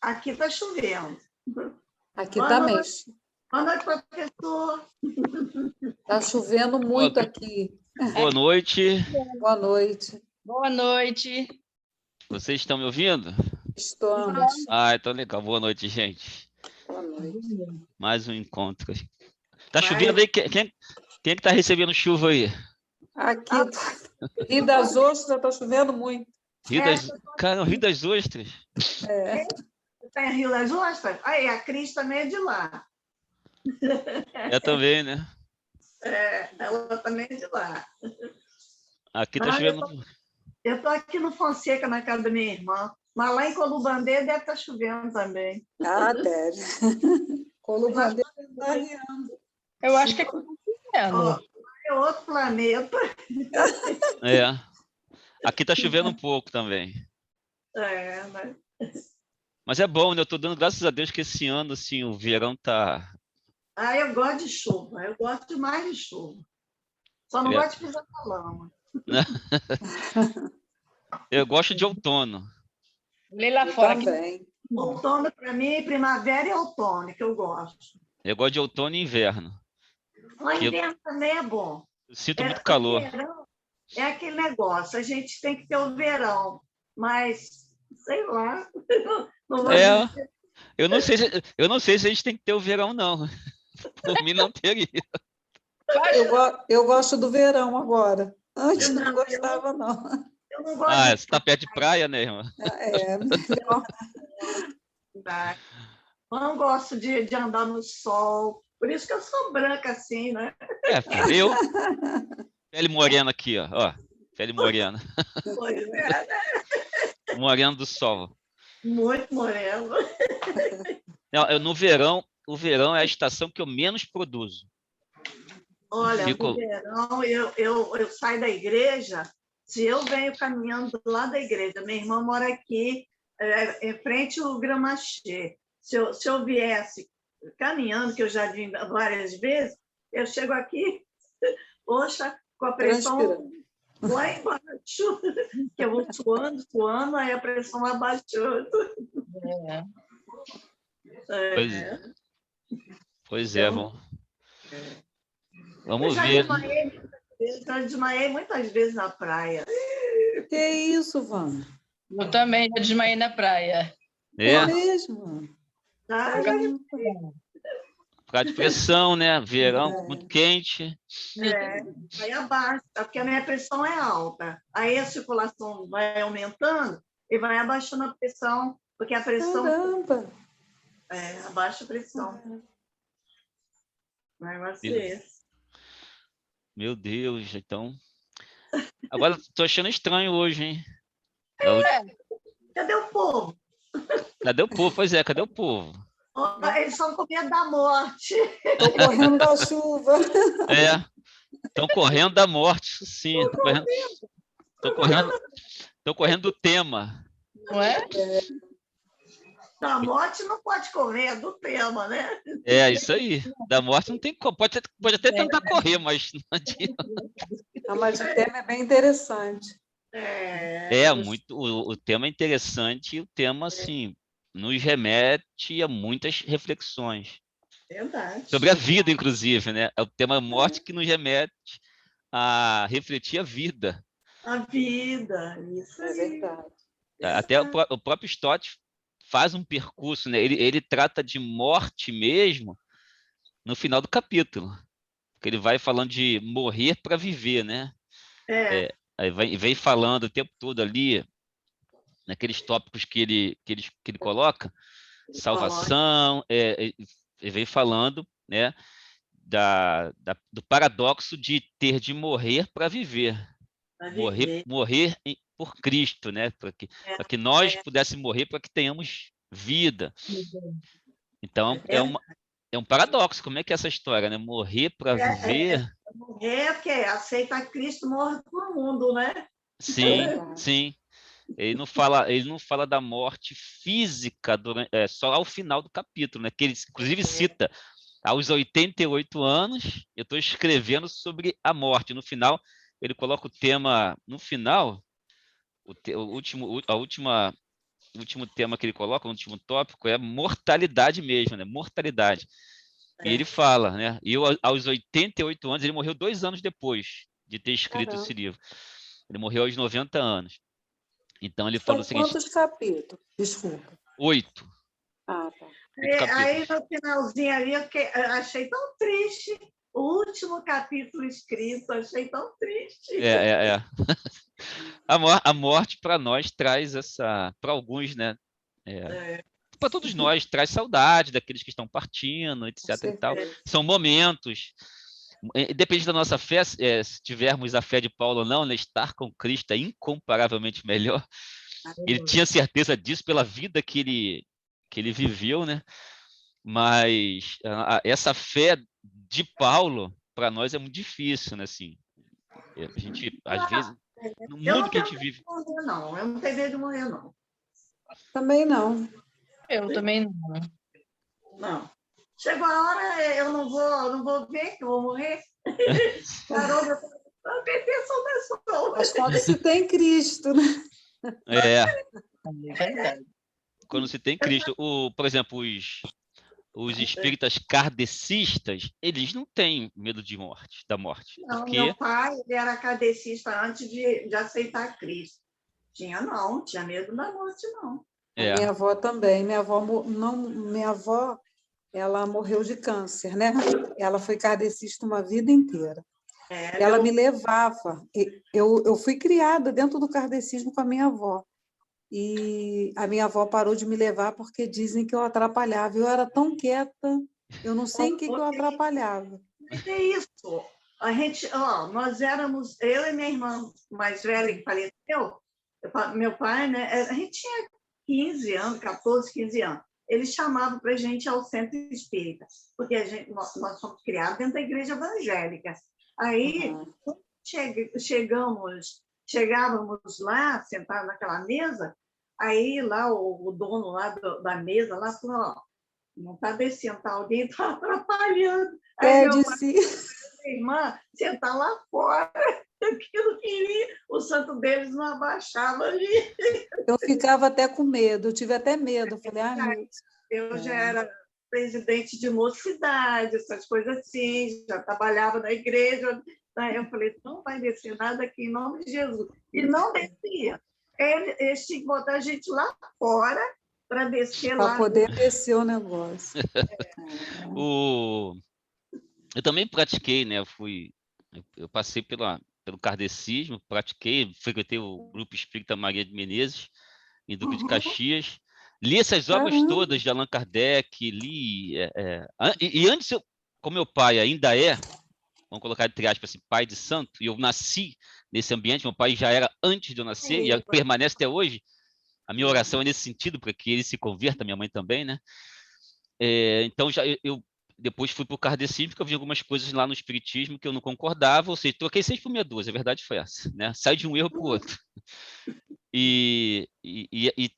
Aqui está chovendo. Aqui também. Boa noite, professor. Está chovendo muito aqui. Boa noite. Boa noite. Boa noite. Vocês estão me ouvindo? Estamos. Ah, então legal. Boa noite, gente. Boa noite. Mais um encontro. Tá chovendo aí? Quem é que tá recebendo chuva aí? Aqui, Rio das Ostras, está chovendo muito. Cara, Rio das Ostras. Está em Rio das Ostras? Aí, a Cris também é de lá. Eu também, né? Ela também é de lá. Aqui tá chovendo. Eu estou aqui no Fonseca, na casa da minha irmã. Mas lá em Colubandê deve estar chovendo também. Ah, deve. Colubandê está riando. Eu acho que é chovendo. É outro planeta. Aqui tá chovendo um pouco também. Mas... Mas é bom, né? Eu tô dando graças a Deus que esse ano, assim, o verão tá... eu gosto de chuva. Eu gosto demais de chuva. Só não gosto de pisar na lama. Eu gosto de outono. Lê lá fora. Também. Outono, para mim, primavera e outono, que eu gosto. Eu gosto de outono e inverno. O inverno também é bom. Eu sinto muito calor. Verão é aquele negócio, a gente tem que ter o verão, mas, sei lá, não vou dizer. Eu não sei se a gente tem que ter o verão, não. Por mim, não teria. Eu gosto do verão agora. Antes não gostava, não. Eu não gosto você está perto de praia, né, irmã? Melhor. Não gosto de andar no sol. Por isso que eu sou branca assim, né? Eu... Pele morena aqui, ó. Pele morena. Pois é, né? Morena do sol. Muito moreno. Não, no verão, o verão é a estação que eu menos produzo. Olha, no verão, eu saio da igreja, se eu venho caminhando do lado da igreja, minha irmã mora aqui, em frente ao Gramachê. Se eu viesse caminhando, que eu já vim várias vezes, eu chego aqui, poxa, com a pressão lá embaixo, que eu vou suando, aí a pressão vai baixando. Pois é, bom. Vamos ver. Eu desmaiei muitas vezes na praia. Que isso, Vânia? Eu também já desmaiei na praia. É mesmo? Por causa de pressão, né? Verão muito quente. Aí abaixa, porque a minha pressão é alta. Aí a circulação vai aumentando e vai abaixando a pressão, porque a pressão... Caramba! Abaixa a pressão. Vai ser esse. Meu Deus, então... Agora estou achando estranho hoje, hein? Cadê o povo? Cadê o povo? Pois é, cadê o povo? Eles estão com medo da morte. Estão correndo da chuva. Estão correndo da morte, sim. Estão correndo do tema. Não é? Da morte não pode correr, é do tema, né? Isso aí. Da morte não tem como. Pode até tentar correr, mas não adianta. Mas o tema é bem interessante. O tema é interessante e o tema, assim, nos remete a muitas reflexões. Verdade. Sobre a vida, inclusive, né? É o tema morte que nos remete a refletir a vida. A vida, isso é verdade. Até o próprio Stott faz um percurso, né? Ele trata de morte mesmo no final do capítulo. Porque ele vai falando de morrer para viver, né? Aí vem falando o tempo todo ali, naqueles tópicos que ele coloca, salvação, ele vem falando, né, do paradoxo de ter de morrer para viver. Morrer por Cristo, né? Para que nós pudéssemos morrer para que tenhamos vida. Então, é um paradoxo. Como é que é essa história, né? Morrer para viver... Morrer porque aceita Cristo, morre por mundo, né? Sim. Ele não fala da morte física só ao final do capítulo, né? Que ele, inclusive, cita aos 88 anos, eu estou escrevendo sobre a morte. No final, ele coloca o tema, no final, a última último tema que ele coloca, o último tópico, é mortalidade mesmo, né? Mortalidade. E ele fala, né? E aos 88 anos, ele morreu 2 anos depois de ter escrito esse livro. Ele morreu aos 90 anos. Então, ele falou o seguinte... Quantos capítulos? Desculpa. 8. Ah, tá. Aí, no finalzinho ali, eu achei tão triste. O último capítulo escrito, achei tão triste. A morte, para nós, traz essa... Para alguns, né? Para todos nós, traz saudade daqueles que estão partindo, etc. E tal. São momentos... Depende da nossa fé, se tivermos a fé de Paulo ou não, né? Estar com Cristo é incomparavelmente melhor. Ele tinha certeza disso pela vida que ele viveu, né? Mas essa fé de Paulo, para nós, é muito difícil, né? Assim, a gente, às vezes, no mundo que a gente vive... Eu não tenho medo de morrer, não. Também não. Eu também não. Não. Chegou a hora, eu não vou ver que eu vou morrer. Parou, eu pensou pessoa. Mas quando se tem Cristo, né? É verdade. Quando se tem Cristo. Por exemplo, os espíritas kardecistas, eles não têm medo da morte. Não, porque... meu pai ele era kardecista antes de aceitar Cristo. Tinha medo da morte, não. Minha avó também. Minha avó, ela morreu de câncer, né? Ela foi kardecista uma vida inteira. Ela me levava. Eu fui criada dentro do kardecismo com a minha avó. E a minha avó parou de me levar porque dizem que eu atrapalhava. Eu era tão quieta, eu não sei em que eu atrapalhava. É isso. A gente, nós éramos, eu e minha irmã mais velha que faleceu, meu pai, né? A gente tinha 15 anos, 14, 15 anos. Ele chamava para a gente ao centro espírita, porque nós fomos criados dentro da igreja evangélica. Aí, chegávamos lá, sentados naquela mesa, aí lá o dono lá da mesa lá falou, não está descendo, alguém está atrapalhando. Aí meu pai, minha irmã, sentar lá fora, eu não queria, o santo deles não abaixava ali. Eu ficava até com medo, eu tive até medo. Eu falei, eu já era presidente de mocidade, essas coisas assim, já trabalhava na igreja. Aí eu falei, não vai descer nada aqui em nome de Jesus. E não descia. Eles tinham que botar a gente lá fora para descer lá. Para poder descer o negócio. Eu também pratiquei, né? Eu passei pelo kardecismo, pratiquei, frequentei o Grupo Espírita Maria de Menezes, em Duque de Caxias. Li essas obras todas de Allan Kardec, li... E antes, como meu pai ainda vamos colocar entre aspas assim, pai de santo, e eu nasci nesse ambiente, meu pai já era antes de eu nascer, e permanece até hoje. A minha oração é nesse sentido, para que ele se converta, minha mãe também, né? Então, eu depois fui para o kardecismo, porque eu vi algumas coisas lá no espiritismo que eu não concordava, ou seja, troquei 6 por meia dúzia, a verdade foi essa, né? Sai de um erro para o outro. E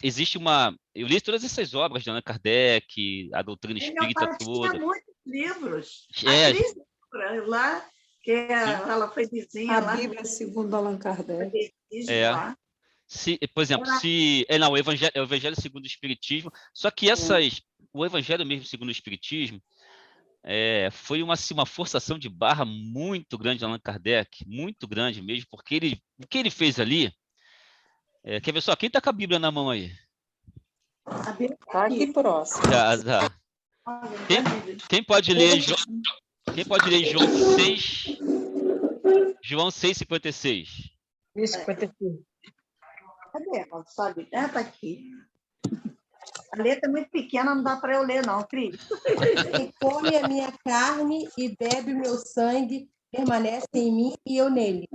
existe uma... Eu li todas essas obras de Allan Kardec, a doutrina espírita toda. Tinha muitos livros. A Cris lá, que ela foi vizinha lá. A Bíblia segundo Allan Kardec. Por exemplo, o Evangelho segundo o Espiritismo, só que o Evangelho mesmo segundo o Espiritismo foi uma forçação de barra muito grande de Allan Kardec, muito grande mesmo, porque o que ele fez ali... quer ver só, quem está com a Bíblia na mão aí? A Bíblia está aqui próximo. Quem pode ler João 6, João 6,56? 56. Cadê? Sabe? Está aqui. A letra é muito pequena, não dá para eu ler, não, Cris. Quem come a minha carne e bebe o meu sangue permanece em mim e eu nele.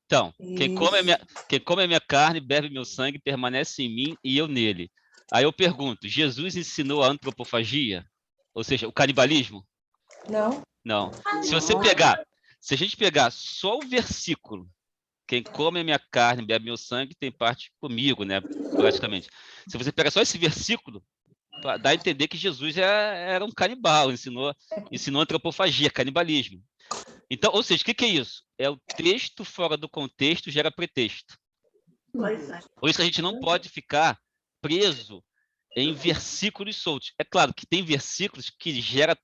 Então, quem come a minha carne, bebe meu sangue, permanece em mim e eu nele. Aí eu pergunto, Jesus ensinou a antropofagia? Ou seja, o canibalismo? Não. Não. Se a gente pegar só o versículo, quem come a minha carne, bebe meu sangue, tem parte comigo, né? Praticamente. Se você pegar só esse versículo, dá a entender que Jesus era um canibal, ensinou antropofagia, canibalismo. Então, ou seja, o que é isso? É o texto fora do contexto gera pretexto. Por isso que a gente não pode ficar preso em versículos soltos. É claro que tem versículos que gera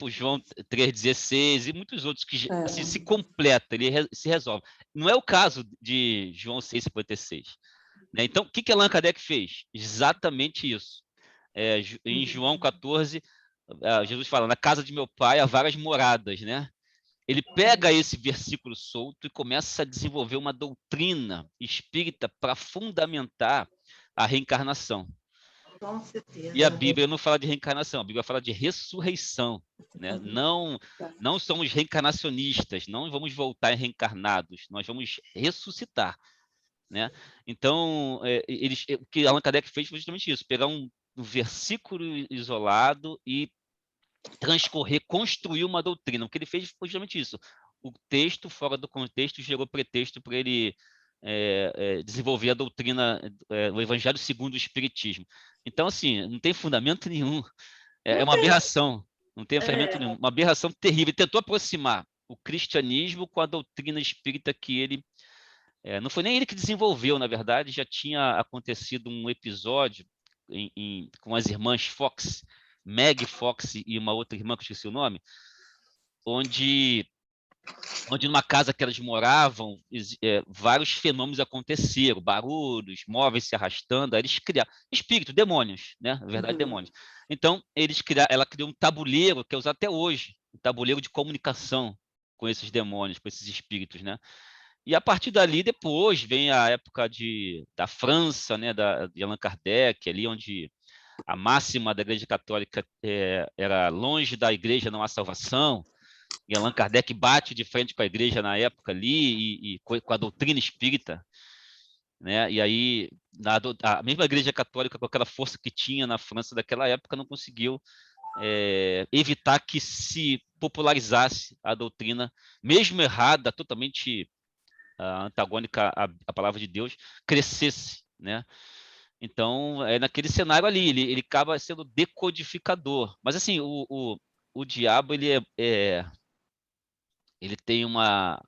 o João 3,16 e muitos outros que se completa, ele se resolve. Não é o caso de João 6,56. Né? Então, o que Allan Kardec fez? Exatamente isso. Em João 14, Jesus fala, na casa de meu pai há várias moradas, né? Ele pega esse versículo solto e começa a desenvolver uma doutrina espírita para fundamentar a reencarnação. Com certeza. E a Bíblia não fala de reencarnação, a Bíblia fala de ressurreição. Né? Não somos reencarnacionistas, não vamos voltar reencarnados, nós vamos ressuscitar. Né? Então, o que Allan Kardec fez foi justamente isso, pegar um versículo isolado e construir uma doutrina. O que ele fez foi justamente isso. O texto, fora do contexto, gerou pretexto para ele desenvolver a doutrina, o Evangelho segundo o Espiritismo. Então, assim, não tem fundamento nenhum. É uma aberração. Não tem fundamento nenhum. Uma aberração terrível. Ele tentou aproximar o cristianismo com a doutrina espírita que ele... não foi nem ele que desenvolveu, na verdade, já tinha acontecido um episódio com as irmãs Fox, Meg Fox e uma outra irmã, que eu esqueci o nome, onde numa casa que elas moravam, vários fenômenos aconteceram, barulhos, móveis se arrastando, aí eles criaram, espíritos, demônios, né? Na verdade, demônios. Então, ela criou um tabuleiro, que é usado até hoje, um tabuleiro de comunicação com esses demônios, com esses espíritos, né? E a partir dali, depois, vem a época da França, né, de Allan Kardec, ali onde a máxima da Igreja Católica era longe da Igreja não há salvação, e Allan Kardec bate de frente com a Igreja na época ali, e com a doutrina espírita, né? E aí a mesma Igreja Católica, com aquela força que tinha na França daquela época, não conseguiu evitar que se popularizasse a doutrina, mesmo errada, totalmente antagônica à palavra de Deus, crescesse, né? Então, naquele cenário ali, ele acaba sendo decodificador. Mas, assim, o diabo, ele tem uma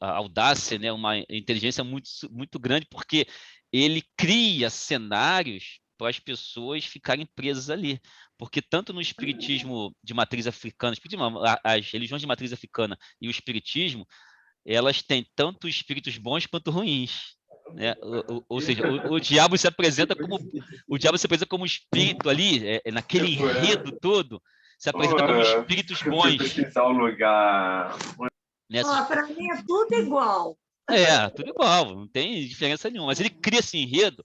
audácia, né? Uma inteligência muito, muito grande, porque ele cria cenários para as pessoas ficarem presas ali. Porque tanto no espiritismo de matriz africana, as religiões de matriz africana e o espiritismo, elas têm tanto espíritos bons quanto ruins. Né? Ou seja, o diabo se apresenta como espírito ali, naquele enredo todo, se apresenta como espíritos bons. Para mim é tudo igual. Tudo igual, não tem diferença nenhuma. Mas ele cria esse enredo.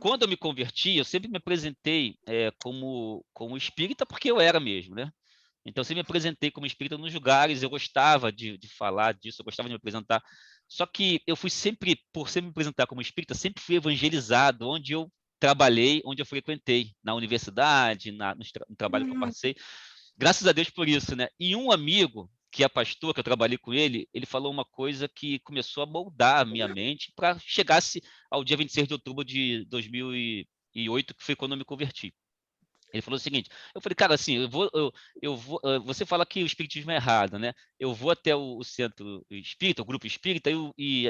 Quando eu me converti, eu sempre me apresentei como espírita, porque eu era mesmo, né? Então, eu sempre me apresentei como espírita nos lugares, eu gostava de falar disso, eu gostava de me apresentar. Só que eu fui por sempre me apresentar como espírita, sempre fui evangelizado, onde eu trabalhei, onde eu frequentei, na universidade, no trabalho que eu passei. Graças a Deus por isso, né? E um amigo, que é pastor, que eu trabalhei com ele, ele falou uma coisa que começou a moldar a minha mente para chegasse ao dia 26 de outubro de 2008, que foi quando eu me converti. Ele falou o seguinte, eu falei, cara, assim, você fala que o espiritismo é errado, né? Eu vou até o centro espírita, o grupo espírita, e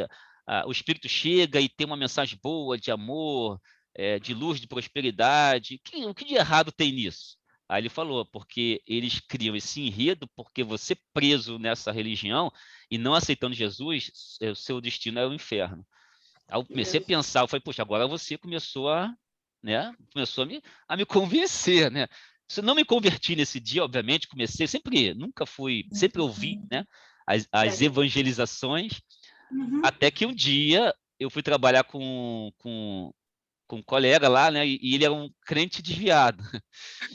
o espírito chega e tem uma mensagem boa de amor, de luz, de prosperidade. O que de errado tem nisso? Aí ele falou, porque eles criam esse enredo, porque você preso nessa religião e não aceitando Jesus, o seu destino é o inferno. Aí eu comecei a pensar, eu falei, poxa, agora você começou a me convencer, né? Se eu não me converti nesse dia, obviamente, sempre ouvi, né, as evangelizações, até que um dia eu fui trabalhar com um colega lá, né, e ele era um crente desviado.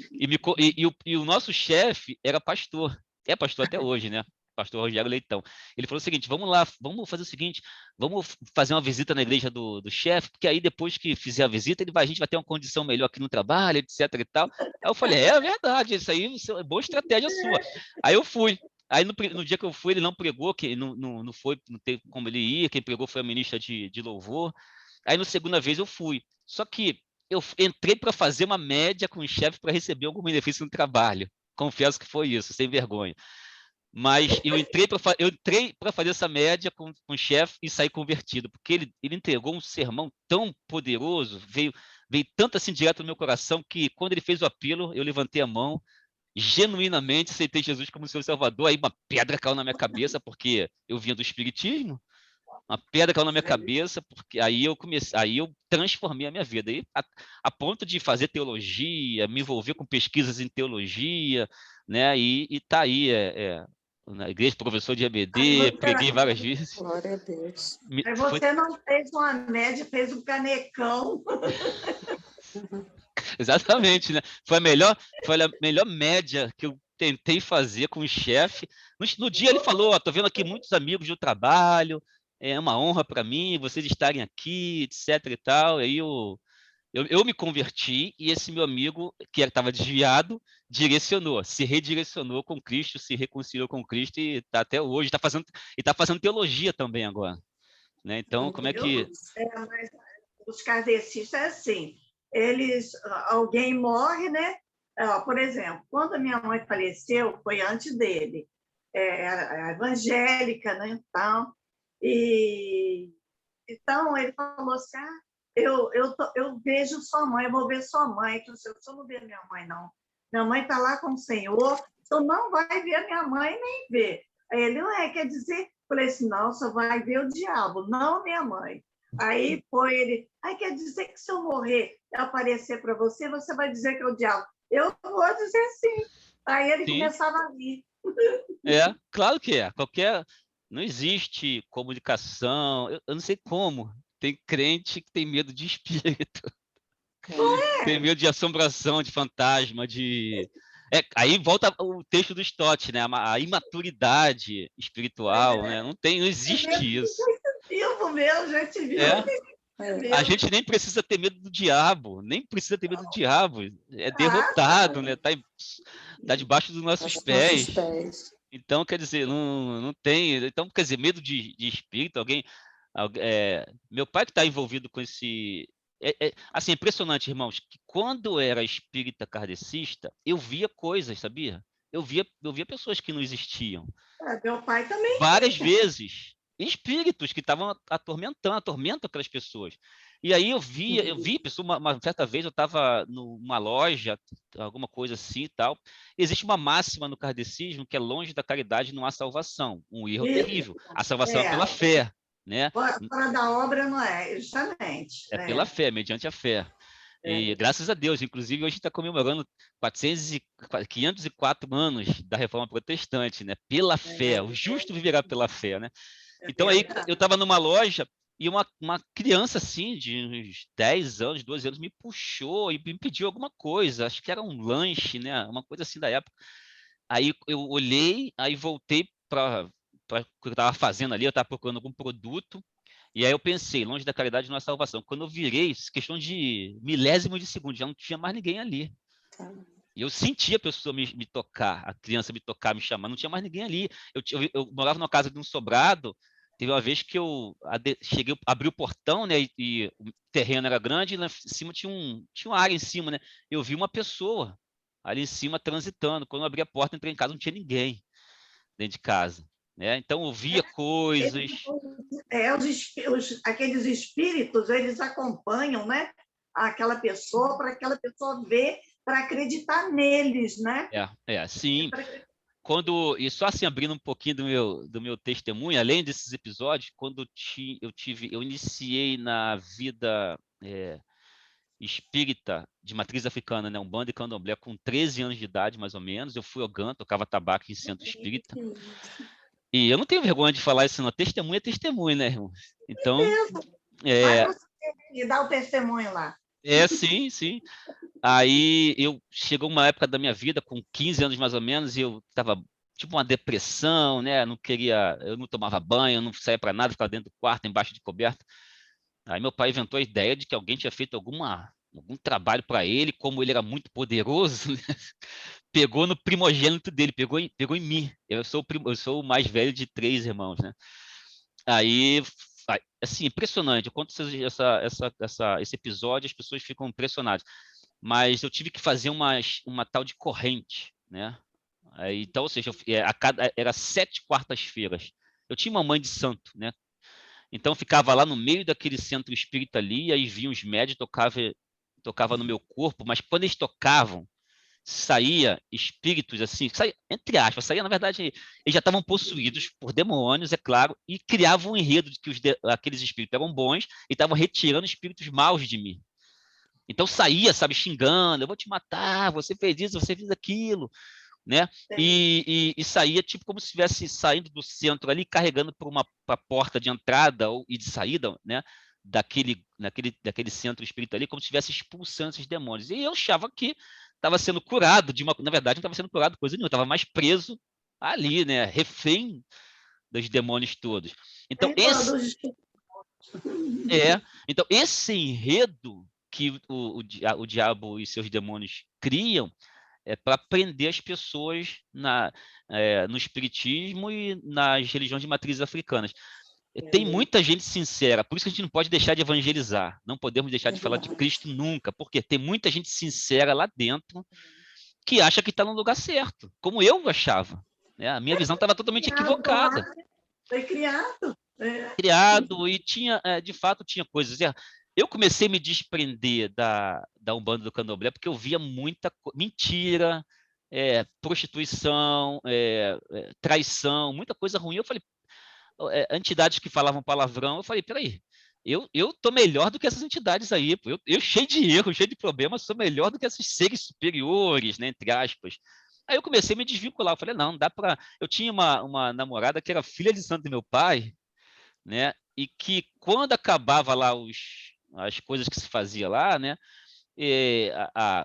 E o nosso chefe era pastor, é pastor até hoje, né? Pastor Rogério Leitão. Ele falou o seguinte, vamos lá, vamos fazer o seguinte, vamos fazer uma visita na igreja do chefe, porque aí depois que fizer a visita, a gente vai ter uma condição melhor aqui no trabalho, etc e tal. Aí eu falei, é verdade, isso aí é boa estratégia sua. Aí eu fui. Aí no dia que eu fui, ele não pregou, que não foi, não teve como ele ir, quem pregou foi a ministra de louvor. Aí na segunda vez eu fui. Só que eu entrei para fazer uma média com o chefe para receber algum benefício no trabalho. Confesso que foi isso, sem vergonha. Mas eu entrei para fazer essa média com o chefe e saí convertido, porque ele entregou um sermão tão poderoso, veio veio tanto assim direto no meu coração que quando ele fez o apelo, eu levantei a mão, genuinamente aceitei Jesus como seu Salvador. Aí uma pedra caiu na minha cabeça, porque eu vinha do Espiritismo. Uma pedra caiu na minha cabeça, porque aí eu transformei a minha vida. Aí, a ponto de fazer teologia, me envolver com pesquisas em teologia, né? E tá aí, na igreja, professor de EBD, preguei várias vezes. Glória a Deus. Mas você não fez uma média, fez um canecão. Exatamente, né? Foi a melhor média que eu tentei fazer com o chefe. No dia ele falou, ó, tô vendo aqui muitos amigos do trabalho, é uma honra para mim vocês estarem aqui, etc e tal. Aí eu me converti e esse meu amigo, que estava desviado, se redirecionou com Cristo, se reconciliou com Cristo e está até hoje, está fazendo teologia também agora. Né? Então, como é que... Mas os kardecistas é assim, alguém morre, né? Por exemplo, quando a minha mãe faleceu, foi antes dele, era evangélica, né? Então ele falou assim, eu vejo sua mãe, eu vou ver sua mãe, que eu não ver minha mãe, não. Minha mãe está lá com o Senhor, então não vai ver a minha mãe nem ver. Aí ele, quer dizer, falei assim, não, só vai ver o diabo, não minha mãe. Aí foi ele, quer dizer que se eu morrer e aparecer para você, você vai dizer que é o diabo. Eu vou dizer sim. Aí ele começava a rir. Claro que é. Não existe comunicação, eu não sei como. Tem crente que tem medo de espírito. Tem medo de assombração, de fantasma, aí volta o texto do Stott, né? A imaturidade espiritual, né? Não existe isso. Vivo mesmo, gente viu. A gente nem precisa ter medo do diabo, é derrotado, né? Tá debaixo dos nossos pés. Então, quer dizer, não tem. Então, quer dizer, medo de espírito, meu pai que está envolvido com esse. Assim, impressionante, irmãos, que quando eu era espírita kardecista, eu via coisas, sabia? Eu via pessoas que não existiam. Meu pai também. Várias vezes. Espíritos que estavam atormentam aquelas pessoas. E aí eu vi pessoa, uma certa vez eu estava numa loja, alguma coisa assim e tal. Existe uma máxima no kardecismo que é longe da caridade não há salvação. Um erro terrível. A salvação é pela fé. Né? Fora da obra não é, justamente. É pela fé, mediante a fé. E graças a Deus, inclusive, hoje está comemorando 504 anos da Reforma Protestante, né? Pela fé, o justo viverá pela fé, né? Então aí eu estava numa loja e uma criança assim, de uns 10 anos, 12 anos, me puxou e me pediu alguma coisa, acho que era um lanche, né? Uma coisa assim da época. Aí eu olhei, aí voltei para o que eu estava fazendo ali, eu estava procurando algum produto, e aí eu pensei, longe da caridade não há salvação. Quando eu virei, questão de milésimo de segundo, já não tinha mais ninguém ali. E eu senti a pessoa me tocar, a criança me tocar, me chamar, não tinha mais ninguém ali. Eu morava numa casa de um sobrado, teve uma vez que eu cheguei, abri o portão, né, e o terreno era grande, e lá em cima tinha uma área em cima, né? Eu vi uma pessoa ali em cima transitando. Quando eu abri a porta, entrei em casa, não tinha ninguém dentro de casa. Né? Então, eu via coisas... Aqueles espíritos, eles acompanham, né, aquela pessoa, para aquela pessoa ver, para acreditar neles, né? Sim. E só assim, abrindo um pouquinho do meu testemunho, além desses episódios, quando eu iniciei na vida espírita de matriz africana, né, Umbanda e Candomblé, com 13 anos de idade, mais ou menos. Eu fui ogã, tocava tabaco em centro espírita. E eu não tenho vergonha de falar isso, não. Testemunho é testemunho, né, irmão? Então... Vai você dar o testemunho lá. Sim, sim. Aí chegou uma época da minha vida, com 15 anos mais ou menos, e eu estava tipo uma depressão, né? Eu não tomava banho, eu não saía para nada, ficava dentro do quarto, embaixo de coberta. Aí meu pai inventou a ideia de que alguém tinha feito algum trabalho para ele, como ele era muito poderoso, né? Pegou no primogênito dele, pegou em mim. Eu sou o mais velho de 3 irmãos, né? Aí, assim, impressionante. Eu conto esse episódio, as pessoas ficam impressionadas. Mas eu tive que fazer uma tal de corrente, né? Então, ou seja, era 7 quartas-feiras. Eu tinha uma mãe de santo, né? Então, eu ficava lá no meio daquele centro espírita ali, aí vinha os médios, tocava no meu corpo, mas quando eles tocavam, saía espíritos assim, saía, entre aspas, saía, na verdade, eles já estavam possuídos por demônios, é claro, e criavam um enredo de que aqueles espíritos eram bons e estavam retirando espíritos maus de mim. Então saía, sabe, xingando, eu vou te matar, você fez isso, você fez aquilo, né? E saía tipo como se estivesse saindo do centro ali, carregando por uma porta de entrada e de saída, né? Daquele centro espírita ali, como se estivesse expulsando esses demônios. E eu achava que estava sendo curado na verdade, não estava sendo curado coisa nenhuma, estava mais preso ali, né? Refém dos demônios todos. Então, então esse enredo que o diabo e seus demônios criam para prender as pessoas no espiritismo e nas religiões de matrizes africanas. Tem muita gente sincera, por isso que a gente não pode deixar de evangelizar, não podemos deixar de falar de Cristo nunca, porque tem muita gente sincera lá dentro que acha que está no lugar certo, como eu achava. Né? A minha visão estava totalmente equivocada. Foi criado. Criado, e de fato, tinha coisas. Eu comecei a me desprender da Umbanda do Candomblé porque eu via muita mentira, prostituição, traição, muita coisa ruim. Eu falei, entidades que falavam palavrão, eu falei, peraí, eu tô melhor do que essas entidades aí, pô. Eu cheio de erros, cheio de problemas, sou melhor do que esses seres superiores, né, entre aspas. Aí eu comecei a me desvincular, eu falei, não dá para... Eu tinha uma namorada que era filha de santo do meu pai, né, e que quando acabava lá as coisas que se fazia lá, né,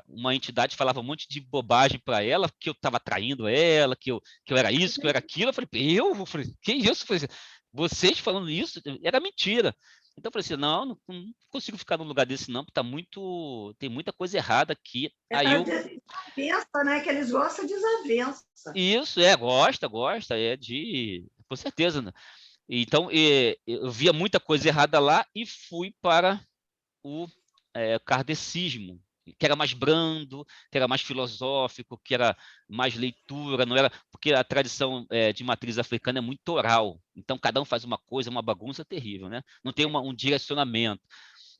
uma entidade falava um monte de bobagem para ela, que eu estava traindo ela, que eu era isso, que eu era aquilo. Eu falei, que isso? Eu falei, vocês falando isso? Era mentira. Então eu falei assim, não consigo ficar num lugar desse não, porque tem muita coisa errada aqui. Aí desavença, né? Que eles gostam de desavença. Isso, gosta, com certeza, né? Então eu via muita coisa errada lá e fui para o kardecismo, que era mais brando, que era mais filosófico, que era mais leitura, não era porque a tradição de matriz africana é muito oral, então cada um faz uma coisa, uma bagunça terrível, né? Não tem um direcionamento.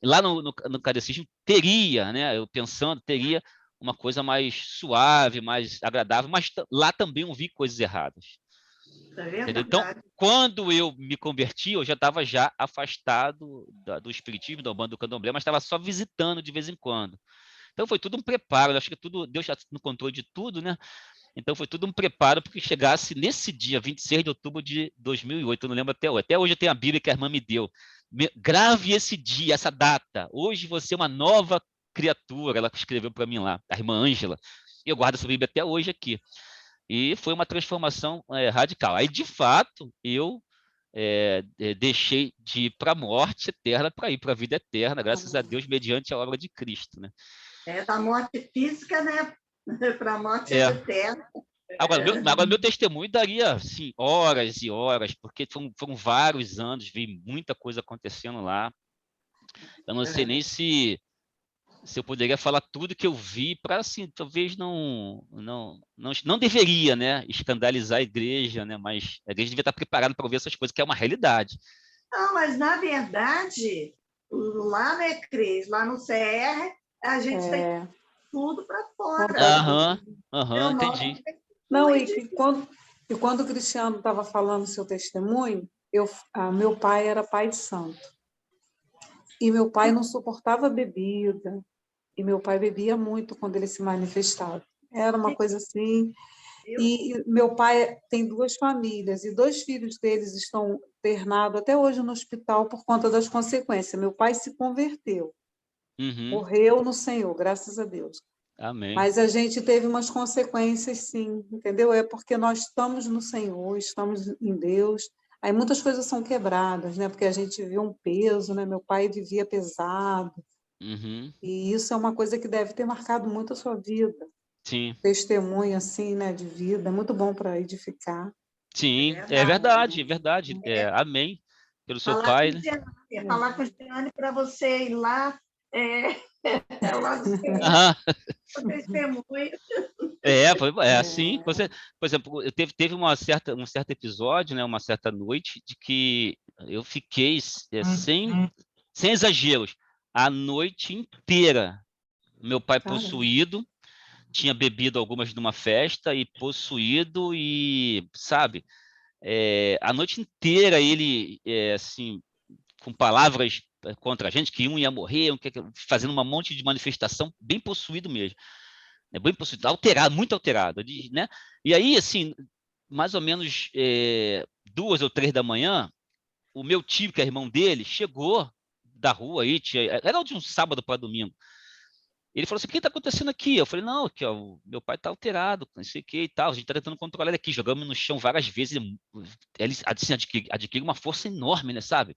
Lá no kardecismo teria, né? Eu pensando, teria uma coisa mais suave, mais agradável, mas lá também eu vi coisas erradas. Então, quando eu me converti, eu já estava afastado do espiritismo, da Umbanda do Candomblé, mas estava só visitando de vez em quando. Então, foi tudo um preparo. Eu acho que Deus já no controle de tudo, né? Então, foi tudo um preparo para que chegasse nesse dia, 26 de outubro de 2008. Eu não lembro até hoje. Até hoje eu tenho a Bíblia que a irmã me deu. Grave esse dia, essa data. Hoje você é uma nova criatura. Ela escreveu para mim lá, a irmã Ângela. Eu guardo essa Bíblia até hoje aqui. E foi uma transformação radical. Aí, de fato, eu deixei de ir para a morte eterna para ir para a vida eterna, graças a Deus, mediante a obra de Cristo. Né? Da morte física, né? Para a morte eterna. Agora, meu testemunho daria assim, horas e horas, porque foram vários anos, vi muita coisa acontecendo lá. Eu não sei nem se eu poderia falar tudo que eu vi para, assim, talvez não deveria, né, escandalizar a igreja, né, mas a igreja devia estar preparada para ouvir essas coisas, que é uma realidade. Não, mas, na verdade, lá, né, Cris, lá no CR, a gente tem tudo para fora. Entendi. Não, e quando o Cristiano estava falando seu testemunho, meu pai era pai de santo. E meu pai não suportava bebida. E meu pai bebia muito quando ele se manifestava. Era uma coisa assim. E meu pai tem 2 famílias, e 2 filhos deles estão internados até hoje no hospital por conta das consequências. Meu pai se converteu, morreu no Senhor, graças a Deus. Amém. Mas a gente teve umas consequências, sim, entendeu? É porque nós estamos no Senhor, estamos em Deus. Aí muitas coisas são quebradas, né? Porque a gente viu um peso, né? Meu pai vivia pesado. E isso é uma coisa que deve ter marcado muito a sua vida. Sim. Testemunho, assim, né, de vida. É muito bom para edificar. Sim, é verdade. Amém. Pelo seu pai. Falar com o Gianni para você ir lá. Lá do testemunho. Assim. Por exemplo, teve um certo episódio, né, uma certa noite, de que eu fiquei sem exageros, a noite inteira meu pai possuído, tinha bebido algumas numa festa e possuído e, sabe, a noite inteira ele, assim, com palavras contra a gente, que um ia morrer, fazendo uma monte de manifestação, bem possuído mesmo. Bem possuído, alterado, muito alterado, né? E aí, assim, mais ou menos 2 ou 3 da manhã, o meu tio, que é irmão dele, chegou da rua aí, era de um sábado para domingo. Ele falou assim: o que está acontecendo aqui? Eu falei: não, aqui, ó, o meu pai está alterado, não sei o que e tal, a gente está tentando controlar ele aqui, jogamos no chão várias vezes, ele assim, adquire uma força enorme, né, sabe?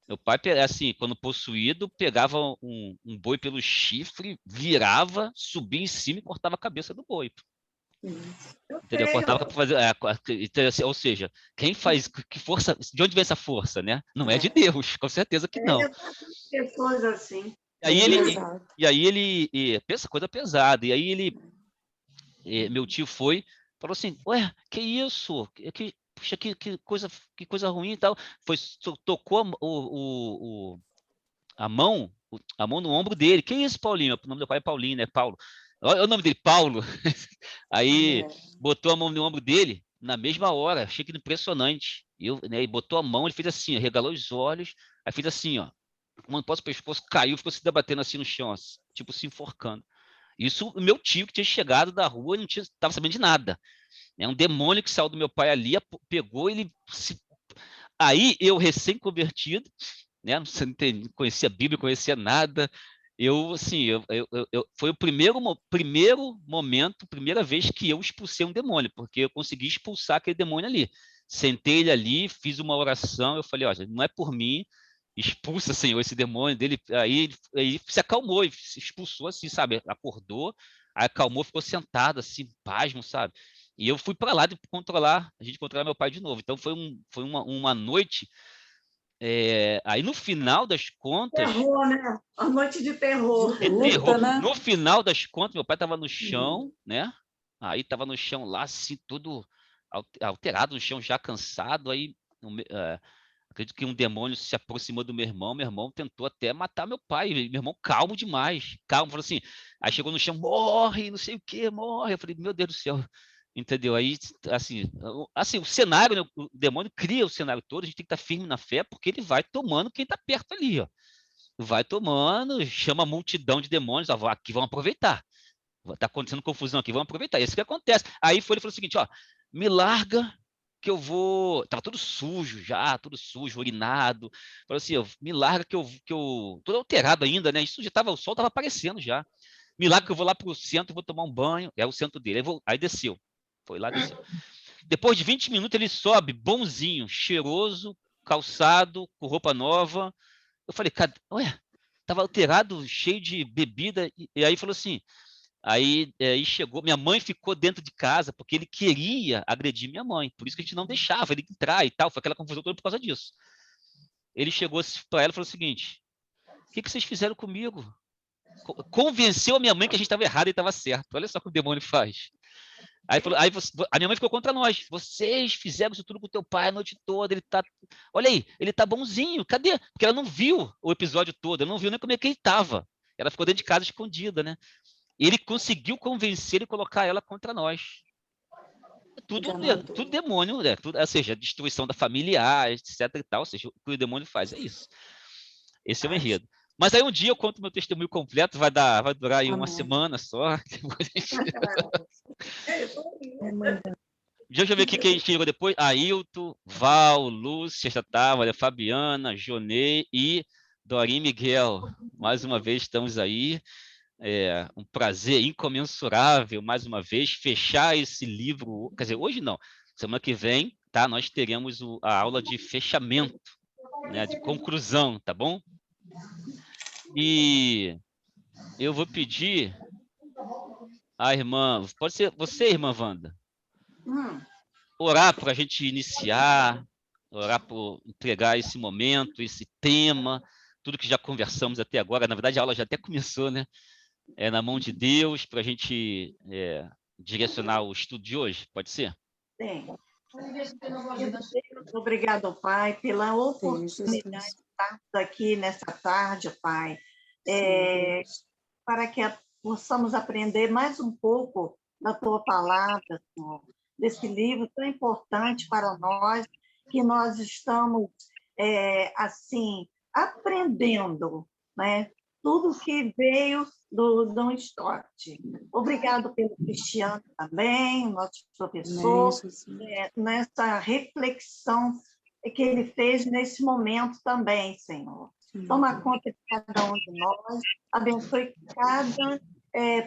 Meu pai, assim, quando possuído, pegava um boi pelo chifre, virava, subia em cima e cortava a cabeça do boi. Entendeu? Cortava para fazer. Ou seja, quem faz. Que força. De onde vem essa força, né? Não é de Deus, com certeza que não. Pessoas assim. E aí ele pensa coisa pesada. E aí meu tio falou assim: ué, que isso? Puxa, que coisa ruim e tal. Tocou a mão no ombro dele. Que isso, Paulinho? O nome do pai é Paulinho, né? Paulo. Olha o nome dele, Paulo. Aí botou a mão no ombro dele na mesma hora. Achei que impressionante. Né, e botou a mão, ele fez assim, regalou os olhos, aí fez assim, ó. Mano, o pescoço caiu, ficou se debatendo assim no chão, assim, tipo se enforcando. Isso, o meu tio que tinha chegado da rua, não estava sabendo de nada. É um demônio que saiu do meu pai ali, pegou ele. Aí eu, recém-convertido, né? Não conhecia a Bíblia, conhecia nada. Assim, foi o primeiro momento, primeira vez que eu expulsei um demônio, porque eu consegui expulsar aquele demônio ali. Sentei ele ali, fiz uma oração, eu falei: ó, não é por mim, expulsa, Senhor, esse demônio dele. Aí se acalmou, se expulsou assim, sabe? Acordou, aí acalmou, ficou sentado assim, pasmo, sabe? E eu fui para lá de a gente controlar meu pai de novo. Então foi uma noite. Aí no final das contas. Terror, né? A noite de terror. Terror. Né? No final das contas, meu pai estava no chão, né? Aí estava no chão lá, assim, todo alterado no chão, já cansado. Aí acredito que um demônio se aproximou do meu irmão tentou até matar meu pai. Meu irmão, calmo demais, calmo, falou assim. Aí chegou no chão: morre, não sei o que, morre. Eu falei: meu Deus do céu. Entendeu? Aí, assim, o cenário, né? O demônio cria o cenário todo, a gente tem que estar firme na fé, porque ele vai tomando quem está perto ali, ó. Vai tomando, chama a multidão de demônios, ó, aqui vão aproveitar. Tá acontecendo confusão aqui, vamos aproveitar. Isso que acontece. Aí ele falou o seguinte: ó, me larga que eu vou. Tava tudo sujo já, tudo sujo, urinado. Falou assim: me larga que eu. Todo alterado ainda, né? Isso já tava, o sol tava aparecendo já. Me larga que eu vou lá pro centro, vou tomar um banho. É o centro dele. Aí desceu. Foi lá, desceu. Depois de 20 minutos, ele sobe, bonzinho, cheiroso, calçado, com roupa nova. Eu falei: ué, tava alterado, cheio de bebida. E aí falou assim. Aí chegou, minha mãe ficou dentro de casa porque ele queria agredir minha mãe, por isso que a gente não deixava ele entrar e tal, foi aquela confusão toda por causa disso. Ele chegou para ela e falou o seguinte: o que vocês fizeram comigo? Convenceu a minha mãe que a gente estava errado e estava certo. Olha só o que o demônio faz. Aí a minha mãe ficou contra nós. Vocês fizeram isso tudo com o teu pai a noite toda. Ele tá. Olha aí, ele tá bonzinho. Cadê? Porque ela não viu o episódio todo, ela não viu nem como é que ele estava. Ela ficou dentro de casa escondida, né? Ele conseguiu convencer e colocar ela contra nós. Tudo demônio, né? Ou seja, destruição da familiar, etc e tal. Ou seja, o que o demônio faz é isso. Esse é o enredo. Mas aí um dia eu conto meu testemunho completo, vai durar aí uma semana só. Deixa eu ver aqui quem chegou depois. Ailton, Val, Lúcia, já estava, Fabiana, Jonei e Dorim Miguel. Mais uma vez estamos aí. Um prazer incomensurável, mais uma vez, fechar esse livro. Quer dizer, hoje não, semana que vem, tá? Nós teremos a aula de fechamento, né? De conclusão, tá bom? E eu vou pedir a irmã, pode ser você, irmã Wanda, orar para a gente iniciar, orar por entregar esse momento, esse tema, tudo que já conversamos até agora. Na verdade, a aula já até começou, né? Na mão de Deus, para a gente direcionar o estudo de hoje, pode ser? Sim. Obrigado, Pai, pela oportunidade de estarmos aqui nessa tarde, Pai. para que possamos aprender mais um pouco da tua palavra, Senhor, desse livro tão importante para nós, que nós estamos, assim, aprendendo, né? Tudo que veio do Dom Stott. Obrigado pelo Cristiano também, nosso professor, nessa reflexão que ele fez nesse momento também, Senhor. Toma conta de cada um de nós, abençoe cada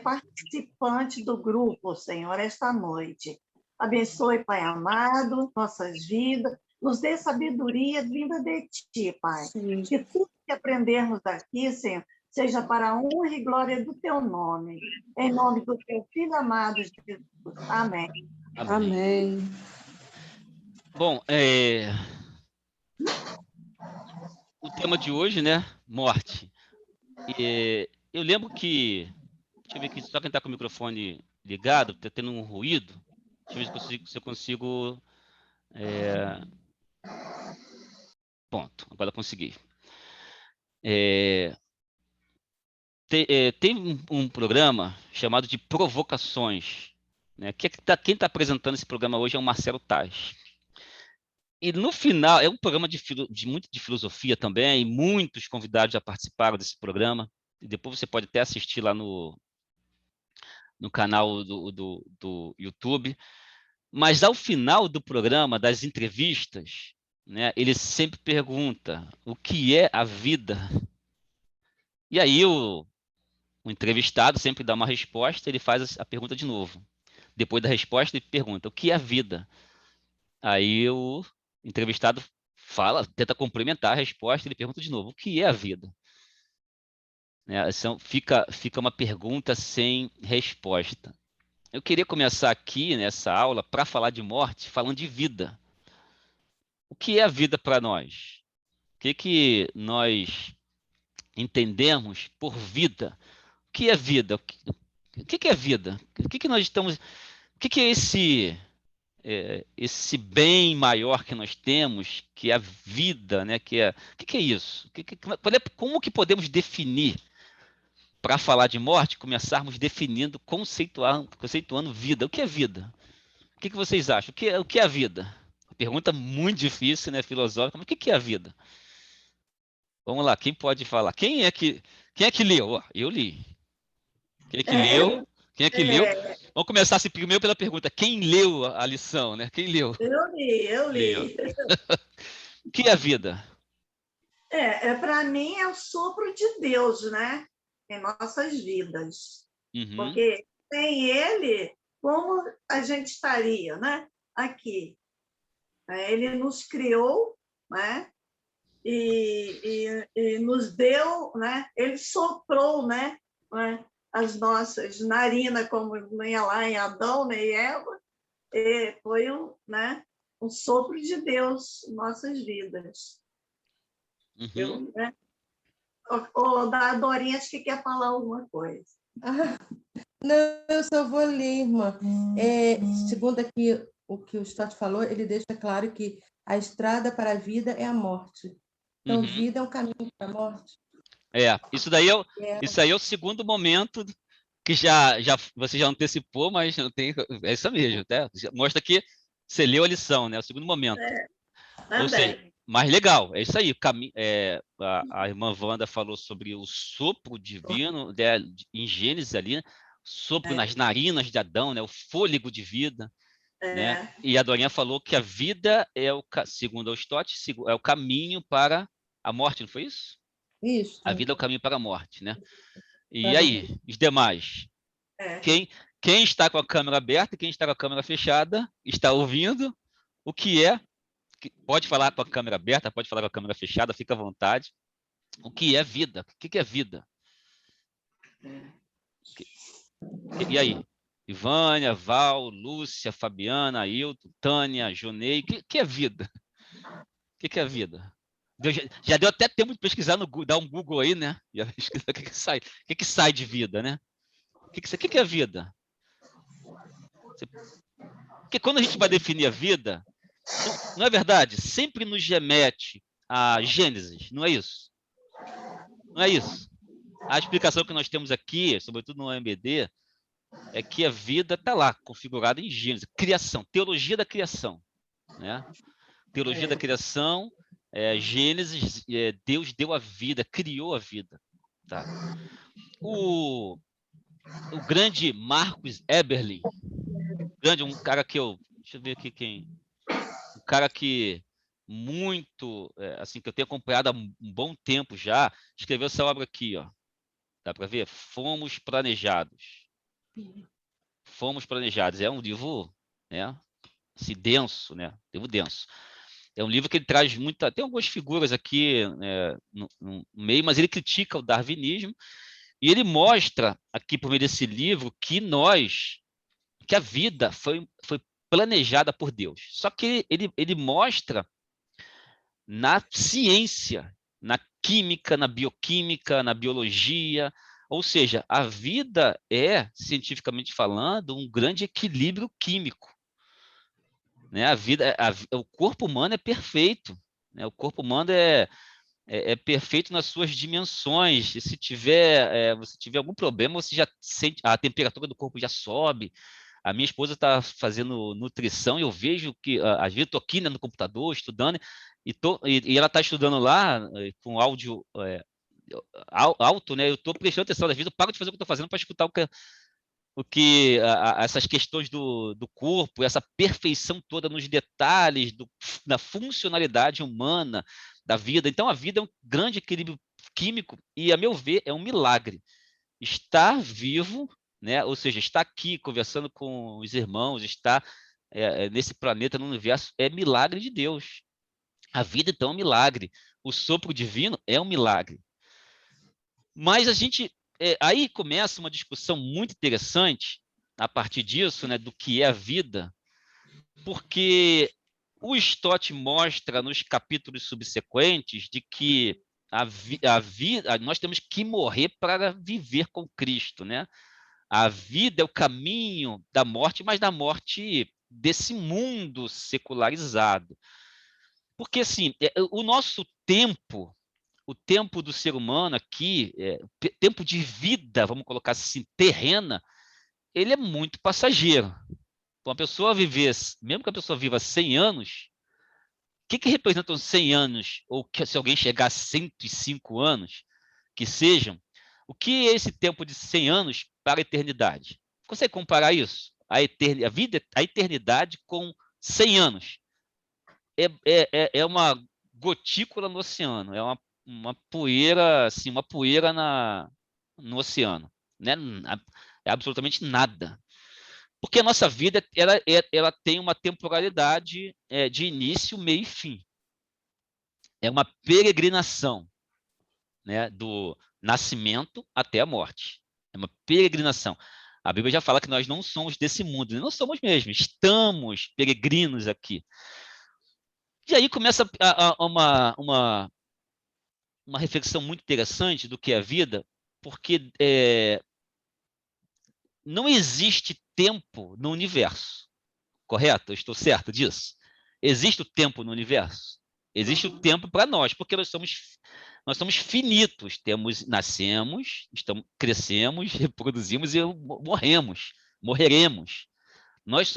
participante do grupo, Senhor, esta noite. Abençoe, Pai amado, nossas vidas, nos dê sabedoria vinda de Ti, Pai. Sim. Que tudo que aprendermos aqui, Senhor, seja para a honra e glória do Teu nome. Em nome do Teu Filho amado, Jesus. Amém. Amém. Bom, o tema de hoje, né? Morte. Eu lembro que... Deixa eu ver aqui, só quem está com o microfone ligado, está tendo um ruído. Deixa eu ver se eu consigo... Ponto, agora consegui. Tem um programa chamado de Provocações, né? Quem está apresentando esse programa hoje é o Marcelo Taz. E no final, é um programa muito de filosofia também, e muitos convidados já participaram desse programa. E depois você pode até assistir lá no canal do YouTube. Mas ao final do programa, das entrevistas, né, ele sempre pergunta o que é a vida. E aí o entrevistado sempre dá uma resposta, ele faz a pergunta de novo. Depois da resposta, ele pergunta o que é a vida. Aí o entrevistado tenta complementar a resposta, ele pergunta de novo o que é a vida. Fica uma pergunta sem resposta. Eu queria começar aqui nessa aula para falar de morte, falando de vida. O que é a vida para nós? O que nós entendemos por vida? O que é vida? O que é vida? O que nós estamos... O que é esse bem maior que nós temos, que é a vida, né? O que é isso? Como que podemos definir, para falar de morte, começarmos definindo, conceituando vida? O que é vida? O que vocês acham? O que é a vida? Pergunta muito difícil, né, filosófica, mas o que é a vida? Vamos lá, quem pode falar? Quem é que leu? Eu li. Quem é que leu? Quem é que leu? Vamos começar assim, primeiro pela pergunta. Quem leu a lição, né? Quem leu? Eu li. O que é a vida? Para mim é o sopro de Deus, né? Em nossas vidas. Uhum. Porque sem ele, como a gente estaria, né? Aqui. Ele nos criou, né? E nos deu, né? Ele soprou, né? As nossas narinas, como ia lá em Adão, né? E Eva, foi um sopro de Deus em nossas vidas. Uhum. Da Dorinha, acho que quer falar alguma coisa. Não, eu só vou ler, irmã. Segundo aqui o que o Stott falou, ele deixa claro que a estrada para a vida é a morte. Então, vida é um caminho para a morte. Isso aí é o segundo momento que você já antecipou, mas não tem, é isso mesmo, tá? Mostra que você leu a lição, né? O segundo momento. Ou seja, mais legal, é isso aí. A irmã Wanda falou sobre o sopro divino, em Gênesis ali, sopro nas narinas de Adão, né? O fôlego de vida. Né? E a Dorinha falou que a vida segundo o Stott, é o caminho para a morte, não foi isso? Isso. A vida é o caminho para a morte, né? E aí, os demais? Quem está com a câmera aberta e quem está com a câmera fechada está ouvindo o que é. Pode falar com a câmera aberta, pode falar com a câmera fechada, fica à vontade. O que é vida? O que é vida? E aí? Ivânia, Val, Lúcia, Fabiana, Ailton, Tânia, Jonei. O que é vida? O que é vida? Já deu até tempo de pesquisar no Google, dar um Google aí, né? E pesquisar o que sai de vida, né? O que é vida? Porque quando a gente vai definir a vida, não é verdade? Sempre nos remete a Gênesis, não é isso? Não é isso? A explicação que nós temos aqui, sobretudo no MBD, é que a vida está lá, configurada em Gênesis. Criação, teologia da criação. Né? Teologia da criação, Gênesis, Deus deu a vida, criou a vida. Tá? O grande Marcus Eberlin, um cara que deixa eu ver aqui quem... Um cara que muito, assim, que eu tenho acompanhado há um bom tempo já, escreveu essa obra aqui, ó. Dá para ver? Fomos Planejados. Fomos Planejados. É um livro, né, assim, denso, né? Livro denso. É um livro que ele traz muita... Tem algumas figuras aqui no meio, mas ele critica o darwinismo e ele mostra aqui, por meio desse livro, que a vida foi planejada por Deus. Só que ele mostra na ciência, na química, na bioquímica, na biologia, ou seja, a vida é, cientificamente falando, um grande equilíbrio químico. Né? O corpo humano é perfeito. Né? O corpo humano é perfeito nas suas dimensões. E se você tiver algum problema, você já sente, a temperatura do corpo já sobe. A minha esposa está fazendo nutrição e eu vejo que, às vezes, estou aqui, né, no computador estudando e ela está estudando lá com áudio alto, né? Eu estou prestando atenção, às vezes eu paro de fazer o que estou fazendo para escutar essas questões do corpo, essa perfeição toda nos detalhes, na funcionalidade humana da vida. Então, a vida é um grande equilíbrio químico e, a meu ver, é um milagre. Estar vivo, né? Ou seja, estar aqui conversando com os irmãos, estar nesse planeta, no universo, é milagre de Deus. A vida, então, é um milagre. O sopro divino é um milagre. Mas aí começa uma discussão muito interessante a partir disso, né, do que é a vida, porque o Stott mostra nos capítulos subsequentes de que a vida, nós temos que morrer para viver com Cristo, né? A vida é o caminho da morte, mas da morte desse mundo secularizado. Porque, assim, o nosso tempo, o tempo do ser humano aqui, tempo de vida, vamos colocar assim, terrena, ele é muito passageiro. Então, mesmo que a pessoa viva 100 anos, o que representam 100 anos? Ou se alguém chegar a 105 anos, que sejam, o que é esse tempo de 100 anos para a eternidade? Consegue comparar isso? A eternidade com 100 anos. É uma gotícula no oceano, é uma poeira, assim, uma poeira no oceano. Né? É absolutamente nada. Porque a nossa vida ela tem uma temporalidade de início, meio e fim. É uma peregrinação, né, do nascimento até a morte. É uma peregrinação. A Bíblia já fala que nós não somos desse mundo, não somos mesmo, estamos peregrinos aqui. E aí começa uma reflexão muito interessante do que é a vida, porque não existe tempo no universo, correto? Eu estou certo disso? Existe o tempo no universo? Existe o tempo para nós, porque nós somos finitos, nascemos, crescemos, reproduzimos e morreremos. Nós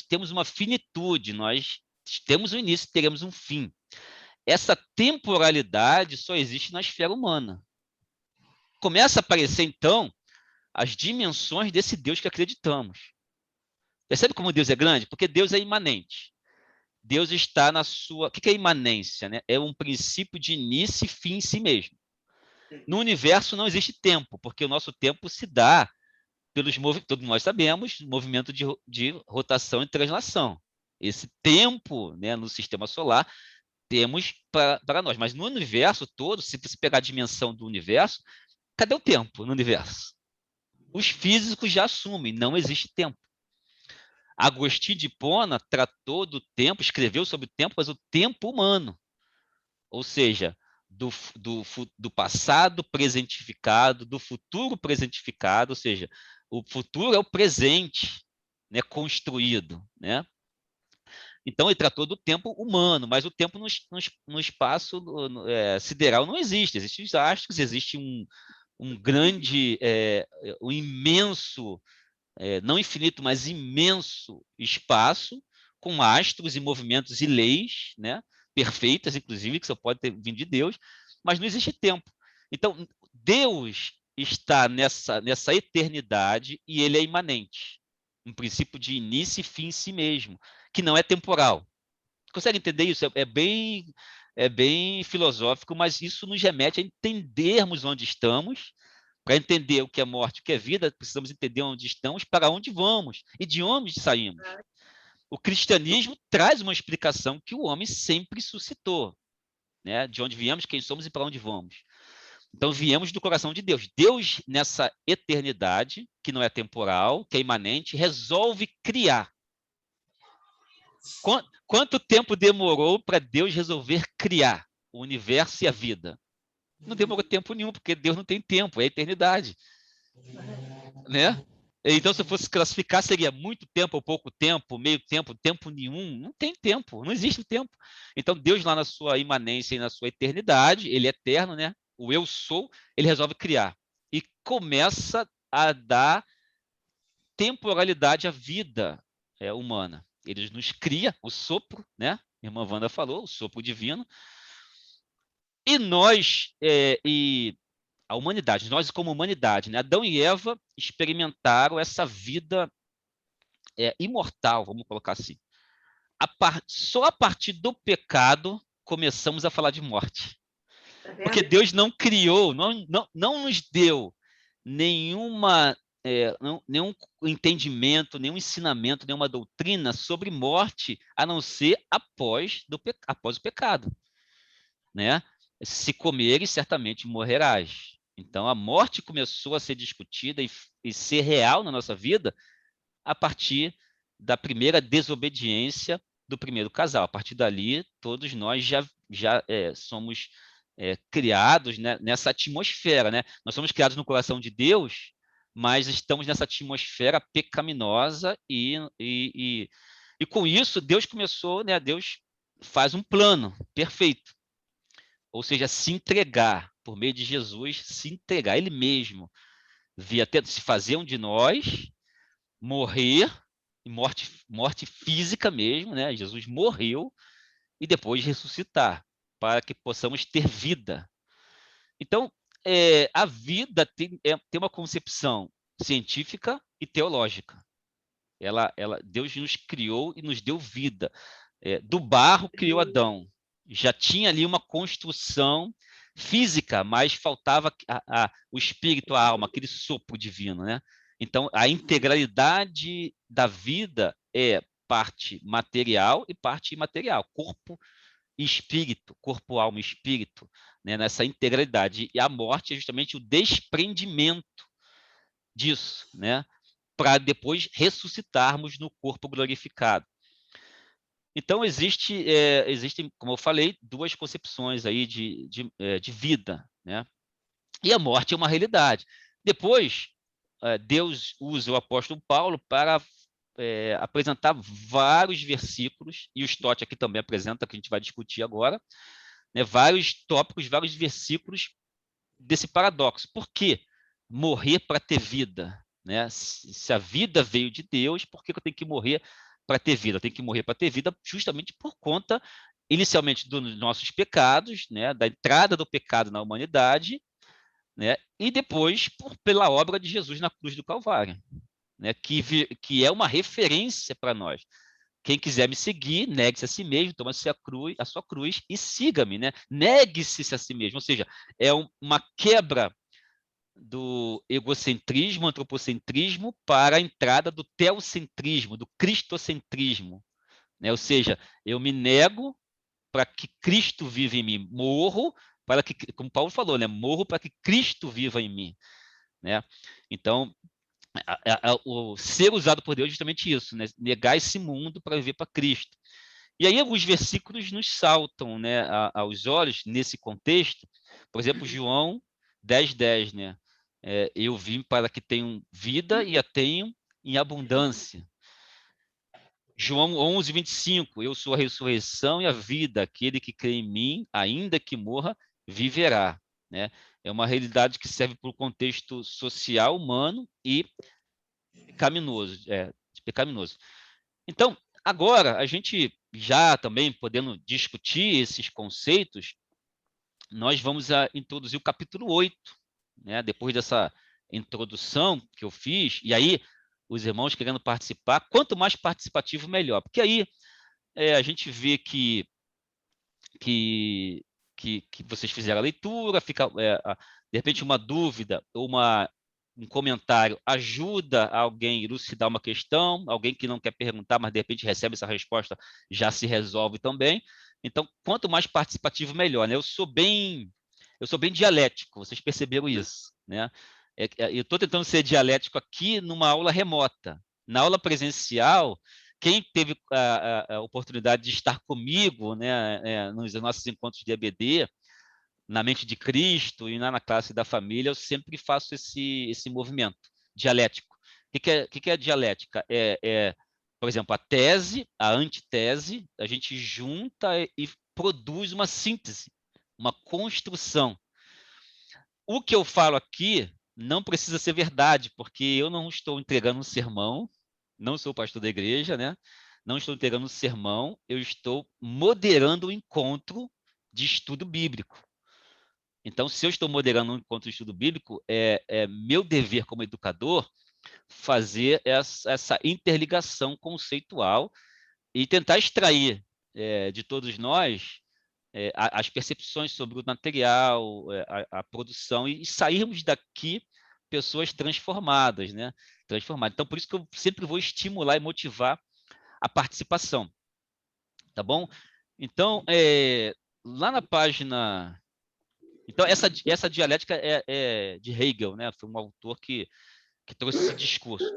temos uma finitude, nós temos um início e teremos um fim. Essa temporalidade só existe na esfera humana. Começa a aparecer, então, as dimensões desse Deus que acreditamos. Percebe como Deus é grande? Porque Deus é imanente. Deus está na sua... O que é imanência? Né? É um princípio de início e fim em si mesmo. No universo não existe tempo, porque o nosso tempo se dá todos nós sabemos, movimento de rotação e translação. Esse tempo, né, no sistema solar temos para nós. Mas no universo todo, se você pegar a dimensão do universo, cadê o tempo no universo? Os físicos já assumem, não existe tempo. Agostinho de Hipona tratou do tempo, escreveu sobre o tempo, mas o tempo humano. Ou seja, do passado presentificado, do futuro presentificado, ou seja, o futuro é o presente, né, construído, né? Então, ele tratou do tempo humano, mas o tempo no espaço sideral não existe. Existem os astros, existe um grande, um imenso, não infinito, mas imenso espaço, com astros e movimentos e leis, né, perfeitas, inclusive, que só pode ter vindo de Deus, mas não existe tempo. Então, Deus está nessa eternidade e ele é imanente, um princípio de início e fim em si mesmo, que não é temporal. Consegue entender isso? É bem filosófico, mas isso nos remete a entendermos onde estamos. Para entender o que é morte, o que é vida, precisamos entender onde estamos, para onde vamos e de onde saímos. O cristianismo traz uma explicação que o homem sempre suscitou, né? De onde viemos, quem somos e para onde vamos. Então, viemos do coração de Deus. Deus, nessa eternidade, que não é temporal, que é imanente, resolve criar. Quanto tempo demorou para Deus resolver criar o universo e a vida? Não demorou tempo nenhum, porque Deus não tem tempo, é a eternidade. Né? Então, se eu fosse classificar, seria muito tempo ou pouco tempo, meio tempo, tempo nenhum. Não tem tempo, não existe tempo. Então, Deus, lá na sua imanência e na sua eternidade, ele é eterno, né? O eu sou, ele resolve criar. E começa a dar temporalidade à vida humana. Ele nos cria, o sopro, né? A irmã Wanda falou, o sopro divino. E nós, a humanidade, nós como humanidade, né? Adão e Eva experimentaram essa vida imortal, vamos colocar assim. Só a partir do pecado começamos a falar de morte. Porque Deus não criou, não nos deu nenhum entendimento, nenhum ensinamento, nenhuma doutrina sobre morte, a não ser após o pecado. Né? Se comeres, certamente morrerás. Então, a morte começou a ser discutida e ser real na nossa vida a partir da primeira desobediência do primeiro casal. A partir dali, todos nós já somos criados, né, nessa atmosfera. Né? Nós somos criados no coração de Deus, mas estamos nessa atmosfera pecaminosa e com isso, Deus começou, né, Deus faz um plano perfeito. Ou seja, se entregar, por meio de Jesus, se entregar, ele mesmo via até se fazer um de nós, morrer, morte física mesmo, né? Jesus morreu e depois ressuscitar, para que possamos ter vida. Então, a vida tem uma concepção científica e teológica. Deus nos criou e nos deu vida. Do barro criou Adão. Já tinha ali uma construção física, mas faltava o espírito, a alma, aquele sopro divino, né? Então, a integralidade da vida é parte material e parte imaterial, corpo e espírito, corpo, alma e espírito, né? Nessa integralidade. E a morte é justamente o desprendimento disso, né? Para depois ressuscitarmos no corpo glorificado. Então, existem, como eu falei, duas concepções aí de vida, né? E a morte é uma realidade. Depois, Deus usa o apóstolo Paulo para apresentar vários versículos, e o Stott aqui também apresenta, que a gente vai discutir agora, né? Vários tópicos, vários versículos desse paradoxo. Por que morrer para ter vida? Né? Se a vida veio de Deus, por que eu tenho que morrer para ter vida? Eu tenho que morrer para ter vida justamente por conta, inicialmente, dos nossos pecados, né? Da entrada do pecado na humanidade, né? E depois pela obra de Jesus na cruz do Calvário, né? Que é uma referência para nós. Quem quiser me seguir, negue-se a si mesmo, toma-se a sua cruz e siga-me. Né? Negue-se a si mesmo, ou seja, é uma quebra do egocentrismo, antropocentrismo, para a entrada do teocentrismo, do cristocentrismo. Né? Ou seja, eu me nego para que Cristo viva em mim, morro para que, como Paulo falou, né? Morro para que Cristo viva em mim. Né? Então, o ser usado por Deus é justamente isso, né? Negar esse mundo para viver para Cristo. E aí alguns versículos nos saltam, né, aos olhos nesse contexto. Por exemplo, João 10:10, né? Eu vim para que tenham vida e a tenham em abundância. João 11:25, eu sou a ressurreição e a vida, aquele que crê em mim, ainda que morra, viverá. Né? É uma realidade que serve para o contexto social, humano e pecaminoso. Pecaminoso. Então, agora, a gente já também podendo discutir esses conceitos, nós vamos introduzir o capítulo 8, né? Depois dessa introdução que eu fiz, e aí os irmãos querendo participar, quanto mais participativo, melhor, porque aí a gente vê que vocês fizeram a leitura, fica, de repente, uma dúvida ou um comentário ajuda alguém a elucidar uma questão, alguém que não quer perguntar, mas de repente recebe essa resposta, já se resolve também. Então, quanto mais participativo, melhor, né? Eu sou bem dialético, vocês perceberam isso, né? Eu estou tentando ser dialético aqui numa aula remota. Na aula presencial, quem teve a oportunidade de estar comigo, né, nos nossos encontros de EBD, na mente de Cristo e na classe da família, eu sempre faço esse movimento dialético. O que é a dialética? Por exemplo, a tese, a antitese, a gente junta e produz uma síntese, uma construção. O que eu falo aqui não precisa ser verdade, porque eu não estou entregando um sermão, não sou pastor da igreja, né? Não estou entregando um sermão, eu estou moderando o encontro de estudo bíblico. Então, se eu estou moderando um encontro de estudo bíblico, é meu dever como educador fazer essa interligação conceitual e tentar extrair de todos nós as percepções sobre o material, a produção, e sairmos daqui pessoas transformadas, né? Transformadas. Então, por isso que eu sempre vou estimular e motivar a participação, tá bom? Então, lá na página... Então, essa dialética é de Hegel, né? Foi um autor que trouxe esse discurso.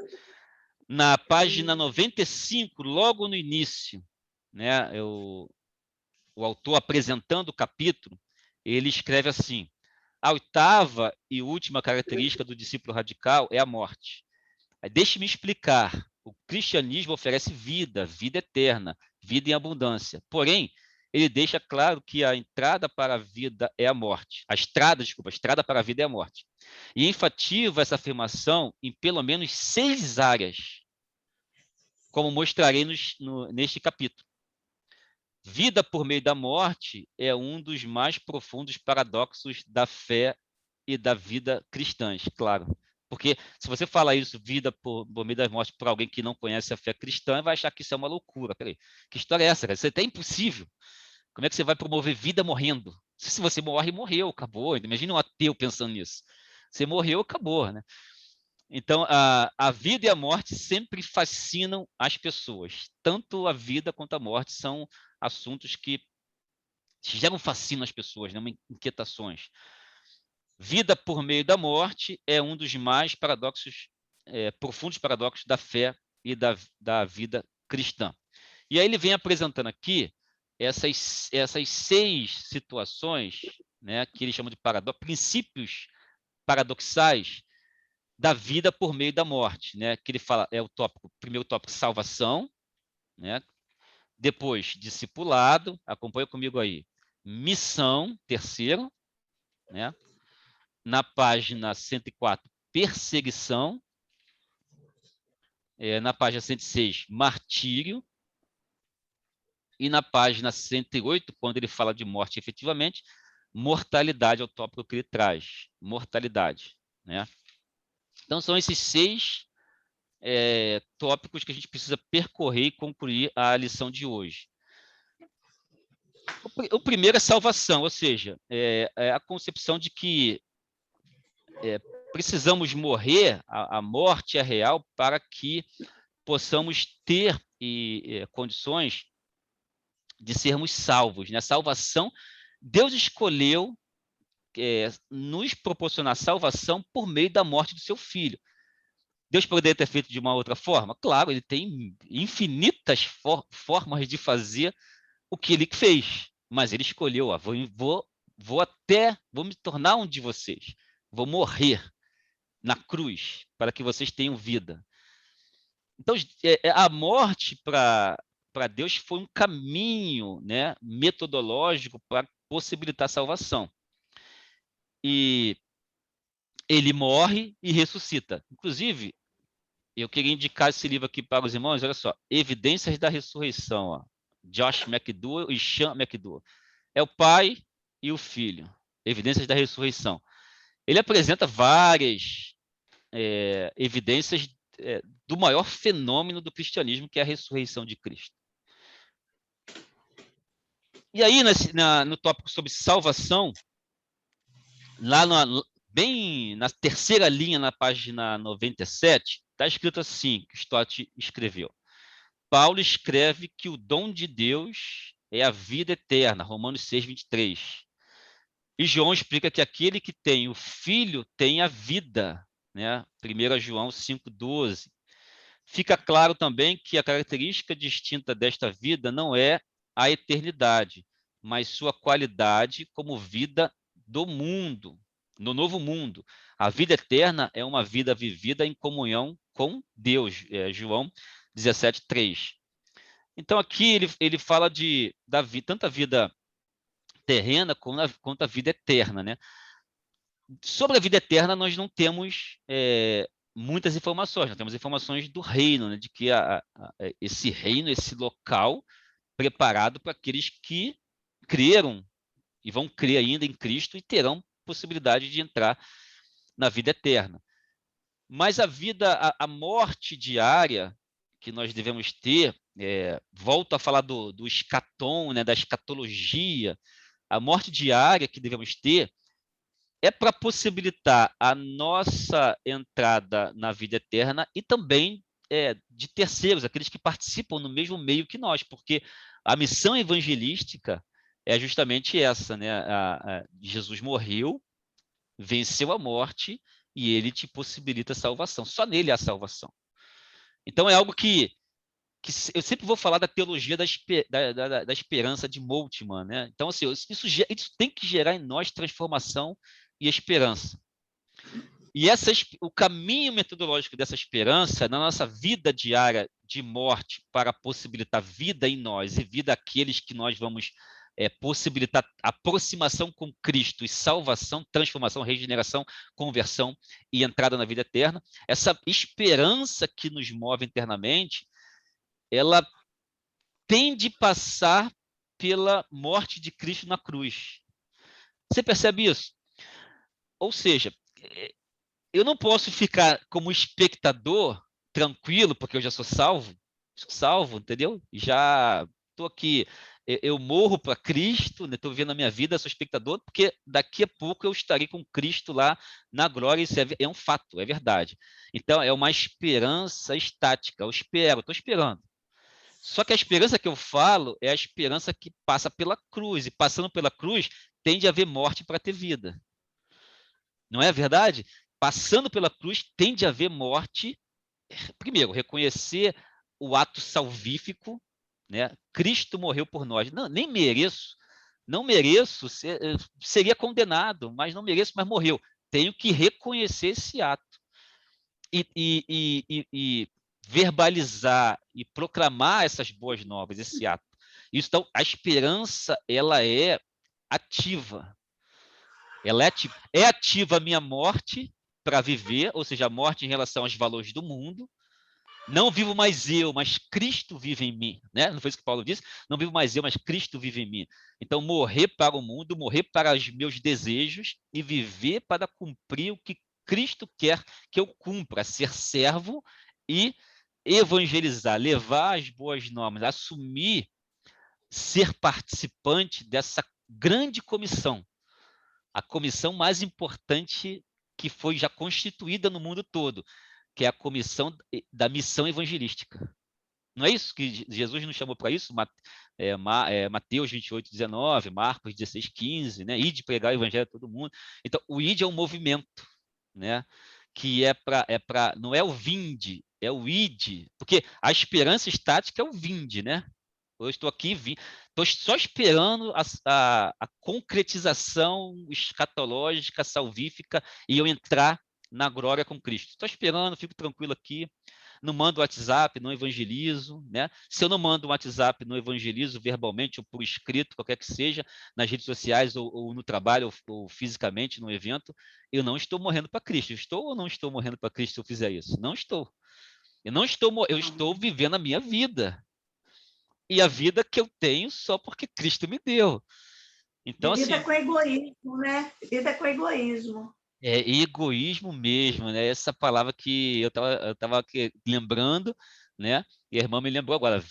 Na página 95, logo no início, né? O autor apresentando o capítulo, ele escreve assim: a oitava e última característica do discípulo radical é a morte. Deixe-me explicar. O cristianismo oferece vida, vida eterna, vida em abundância. Porém, ele deixa claro que a entrada para a vida é a morte. A estrada para a vida é a morte. E enfatiza essa afirmação em pelo menos 6 áreas, como mostrarei neste capítulo. Vida por meio da morte é um dos mais profundos paradoxos da fé e da vida cristãs, claro. Porque se você fala isso, vida por meio da morte, para alguém que não conhece a fé cristã, vai achar que isso é uma loucura. Peraí, que história é essa, cara? Isso é até impossível. Como é que você vai promover vida morrendo? Se você morre, morreu, acabou. Imagina um ateu pensando nisso. Você morreu, acabou, né? Então, a vida e a morte sempre fascinam as pessoas. Tanto a vida quanto a morte são assuntos que geram fascínio às pessoas, né? Inquietações. Vida por meio da morte é um dos mais profundos paradoxos da fé e da vida cristã. E aí ele vem apresentando aqui essas 6 situações, né, que ele chama de princípios paradoxais da vida por meio da morte, né? Que ele fala, primeiro tópico, salvação, né? Depois, discipulado, acompanha comigo aí. Missão, terceiro, né? Na página 104, perseguição. Na página 106, martírio. E na página 108, quando ele fala de morte efetivamente, mortalidade é o tópico que ele traz. Mortalidade, né? Então, são esses 6 tópicos que a gente precisa percorrer e concluir a lição de hoje. O primeiro é salvação, ou seja, a concepção de que precisamos morrer, a morte é real para que possamos ter condições de sermos salvos, né? Salvação, Deus escolheu nos proporcionar salvação por meio da morte do seu filho. Deus poderia ter feito de uma outra forma? Claro, ele tem infinitas formas de fazer o que ele fez, mas ele escolheu, vou me tornar um de vocês, vou morrer na cruz para que vocês tenham vida. Então, a morte para Deus foi um caminho, né, metodológico para possibilitar a salvação. e ele morre e ressuscita. Inclusive, eu queria indicar esse livro aqui para os irmãos, olha só, Evidências da Ressurreição, ó. Josh McDowell e Sean McDowell. É o pai e o filho. Evidências da Ressurreição. Ele apresenta várias evidências do maior fenômeno do cristianismo, que é a ressurreição de Cristo. E aí, no tópico sobre salvação, lá bem na terceira linha, na página 97, está escrito assim, que Stott escreveu. Paulo escreve que o dom de Deus é a vida eterna, Romanos 6, 23. E João explica que aquele que tem o Filho tem a vida, né? 1 João 5, 12. Fica claro também que a característica distinta desta vida não é a eternidade, mas sua qualidade como vida do mundo, no novo mundo. A vida eterna é uma vida vivida em comunhão com Deus, João 17, 3. Então, aqui ele fala tanto a vida terrena quanto a vida eterna, né? Sobre a vida eterna, nós não temos muitas informações, nós temos informações do reino, né? De que esse reino, esse local preparado para aqueles que creram e vão crer ainda em Cristo e terão possibilidade de entrar na vida eterna. Mas a morte diária que nós devemos ter, volto a falar do escatom, né, da escatologia, a morte diária que devemos ter é para possibilitar a nossa entrada na vida eterna e também de terceiros, aqueles que participam no mesmo meio que nós, porque a missão evangelística é justamente essa, né? Jesus morreu, venceu a morte e ele te possibilita a salvação. Só nele há salvação. Então é algo que eu sempre vou falar da teologia da esperança de Moltmann, né? Então, assim, isso tem que gerar em nós transformação e esperança. E o caminho metodológico dessa esperança, na nossa vida diária de morte, para possibilitar vida em nós e vida àqueles que nós vamos possibilitar aproximação com Cristo e salvação, transformação, regeneração, conversão e entrada na vida eterna, essa esperança que nos move internamente, ela tem de passar pela morte de Cristo na cruz. Você percebe isso? Ou seja, eu não posso ficar como espectador tranquilo, porque eu já sou salvo, entendeu? Já estou aqui, eu morro para Cristo, estou vivendo a minha vida, sou espectador, porque daqui a pouco eu estarei com Cristo lá na glória, isso é um fato, é verdade. Então, é uma esperança estática, eu espero, estou esperando. Só que a esperança que eu falo é a esperança que passa pela cruz, e passando pela cruz tem de haver morte para ter vida. Não é verdade? Passando pela cruz tem de haver morte. Primeiro, reconhecer o ato salvífico, né? Cristo morreu por nós. Não, nem mereço, não mereço, seria condenado, mas não mereço, mas morreu. Tenho que reconhecer esse ato. E verbalizar e proclamar essas boas novas, esse ato. Então, a esperança, ela é ativa. Ela é ativa a minha morte para viver, ou seja, a morte em relação aos valores do mundo. Não vivo mais eu, mas Cristo vive em mim. Né? Não foi isso que Paulo disse? Não vivo mais eu, mas Cristo vive em mim. Então, morrer para o mundo, morrer para os meus desejos e viver para cumprir o que Cristo quer que eu cumpra, ser servo e evangelizar, levar as boas normas, assumir, ser participante dessa grande comissão, a comissão mais importante que foi já constituída no mundo todo, que é a comissão da missão evangelística. Não é isso que Jesus nos chamou para isso? Mateus 28, 19, Marcos 16, 15, né? Ide pregar o evangelho a todo mundo. Então, o ide é um movimento, né? Que não é o vinde, é o ide, porque a esperança estática é o vinde, né? Eu estou aqui, estou só esperando a concretização escatológica, salvífica, e eu entrar na glória com Cristo. Estou esperando, fico tranquilo aqui. não mando WhatsApp, não evangelizo, né? Se eu não mando um WhatsApp, não evangelizo verbalmente ou por escrito, qualquer que seja, nas redes sociais ou no trabalho ou fisicamente no evento, eu não estou morrendo para Cristo. Estou ou não estou morrendo para Cristo se eu fizer isso? Não estou. Eu estou vivendo a minha vida. E a vida que eu tenho só porque Cristo me deu. Então, vida assim, com egoísmo, né? Vida com egoísmo. É egoísmo mesmo, né? Essa palavra que eu tava lembrando, né? E a irmã me lembrou agora.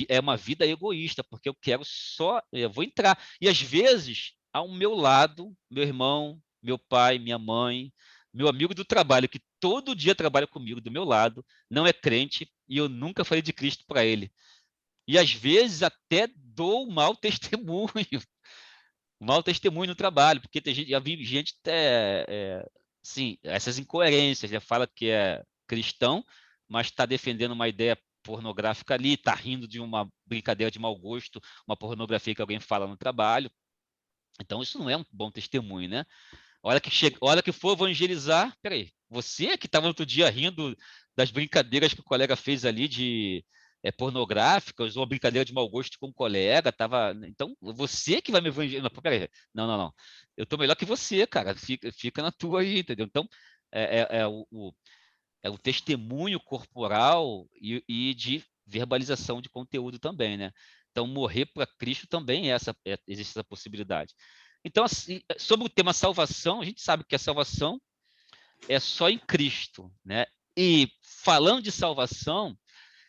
É uma vida egoísta, porque eu quero eu vou entrar. E às vezes, ao meu lado, meu irmão, meu pai, minha mãe, meu amigo do trabalho, que todo dia trabalha comigo do meu lado, não é crente e eu nunca falei de Cristo para ele. E às vezes até dou mau testemunho, mau testemunho no trabalho, porque tem gente, já vi gente sim, essas incoerências, né? Fala que é cristão, mas está defendendo uma ideia pornográfica ali, está rindo de uma brincadeira de mau gosto, uma pornografia que alguém fala no trabalho. Então isso não é um bom testemunho, né? Hora que for evangelizar, peraí, você que estava outro dia rindo das brincadeiras que o colega fez ali de pornográficas, ou uma brincadeira de mau gosto com um colega, então você que vai me evangelizar. Peraí, não. Eu estou melhor que você, cara. Fica na tua aí, entendeu? Então, é o testemunho corporal e de verbalização de conteúdo também, né? Então, morrer para Cristo também existe essa possibilidade. Então, assim, sobre o tema salvação, a gente sabe que a salvação é só em Cristo, né? E falando de salvação,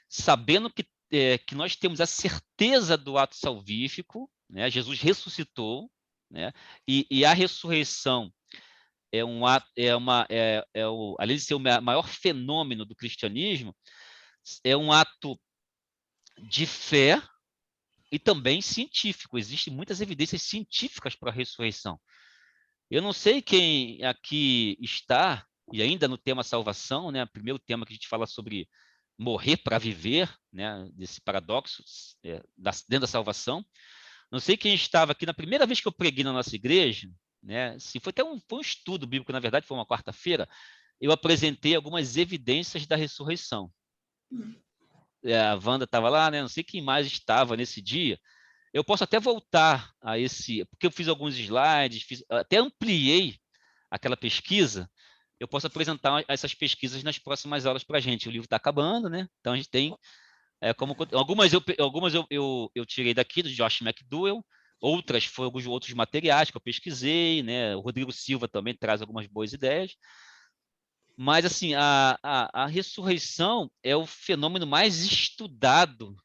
sabendo que nós temos a certeza do ato salvífico, né? Jesus ressuscitou, né? E a ressurreição é um ato, além de ser o maior fenômeno do cristianismo, é um ato de fé e também científico. Existem muitas evidências científicas para a ressurreição. Eu não sei quem aqui está, e ainda no tema salvação, né? Primeiro tema que a gente fala sobre morrer para viver, né? Desse paradoxo dentro da salvação. Não sei quem estava aqui na primeira vez que eu preguei na nossa igreja, né? Se foi até foi um estudo bíblico, na verdade, foi uma quarta-feira, eu apresentei algumas evidências da ressurreição. A Wanda estava lá, né? Não sei quem mais estava nesse dia. Eu posso até voltar a porque eu fiz alguns slides, até ampliei aquela pesquisa. Eu posso apresentar essas pesquisas nas próximas aulas para a gente. O livro está acabando, né? Então a gente tem algumas eu tirei daqui do Josh McDowell, outras foram alguns outros materiais que eu pesquisei, né? O Rodrigo Silva também traz algumas boas ideias. Mas assim, a ressurreição é o fenômeno mais estudado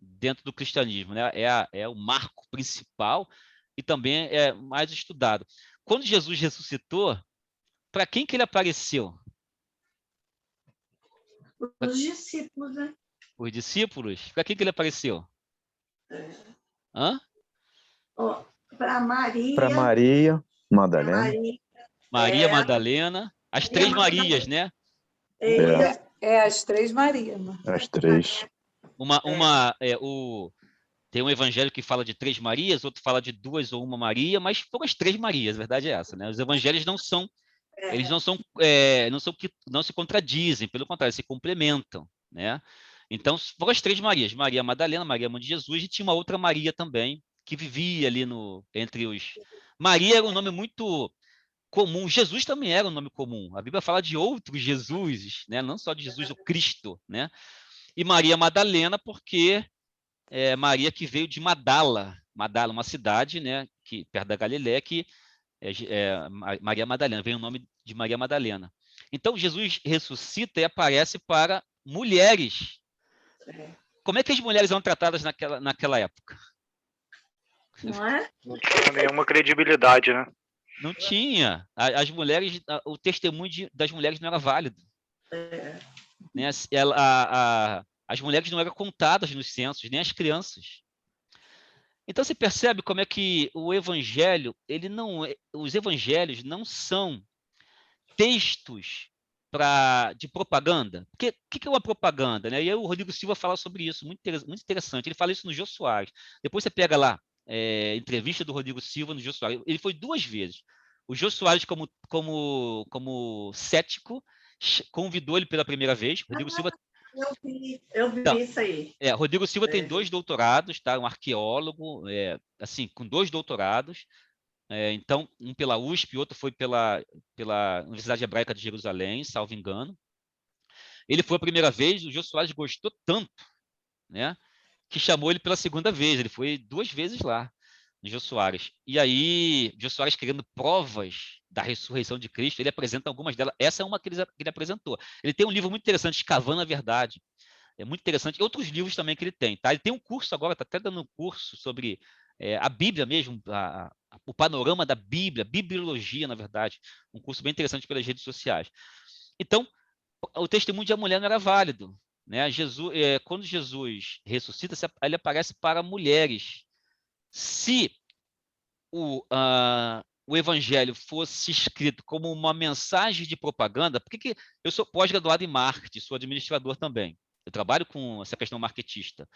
dentro do cristianismo, né? É o marco principal e também é mais estudado. Quando Jesus ressuscitou, para quem que ele apareceu? Os discípulos, né? Os discípulos? Para quem que ele apareceu? Hã? Para Maria. Para Maria Madalena. Maria Madalena. As três Marias, né? As três Marias. As três. Tem um evangelho que fala de três Marias, outro fala de duas ou uma Maria, mas foram as três Marias, a verdade é essa, né? Os evangelhos eles não se contradizem, pelo contrário, se complementam, né? Então, foram as três Marias, Maria Madalena, Maria Mãe de Jesus, e tinha uma outra Maria também, que vivia ali entre os... Maria era um nome muito comum, Jesus também era um nome comum, a Bíblia fala de outros Jesuses, né? Não só de Jesus, o Cristo, né? E Maria Madalena, porque Maria que veio de Madala, uma cidade, né, perto da Galiléia, que Maria Madalena, vem o nome de Maria Madalena. Então, Jesus ressuscita e aparece para mulheres. Como é que as mulheres eram tratadas naquela época? Não é? Não tinha nenhuma credibilidade, né? Não tinha. As mulheres, o testemunho das mulheres não era válido. Né? As mulheres não eram contadas nos censos, nem as crianças. Então você percebe como é que o evangelho, os evangelhos não são textos de propaganda. Porque o que é uma propaganda? Né? E aí o Rodrigo Silva fala sobre isso, muito interessante. Ele fala isso no Jô Soares. Depois você pega lá, entrevista do Rodrigo Silva no Jô Soares. Ele foi 2 vezes. O Jô Soares, como cético, convidou ele pela primeira vez. O Rodrigo Silva Eu vi Então, isso aí. Rodrigo Silva tem 2 doutorados, tá? Um arqueólogo, assim, com 2 doutorados. Então, um pela USP, outro foi pela Universidade Hebraica de Jerusalém, salvo engano. Ele foi a primeira vez, o Jô Soares gostou tanto, né, que chamou ele pela segunda vez. Ele foi 2 vezes lá, no Jô Soares. E aí, Jô Soares querendo provas da ressurreição de Cristo, ele apresenta algumas delas. Essa é uma que ele apresentou. Ele tem um livro muito interessante, Escavando a Verdade. É muito interessante. E outros livros também que ele tem, tá? Ele tem um curso agora, está até dando um curso sobre a Bíblia mesmo, o panorama da Bíblia, bibliologia, na verdade. Um curso bem interessante pelas redes sociais. Então, o testemunho de a mulher não era válido, né? Quando Jesus ressuscita, ele aparece para mulheres. Se o evangelho fosse escrito como uma mensagem de propaganda, por que eu sou pós-graduado em marketing, sou administrador também. Eu trabalho com essa questão marketista.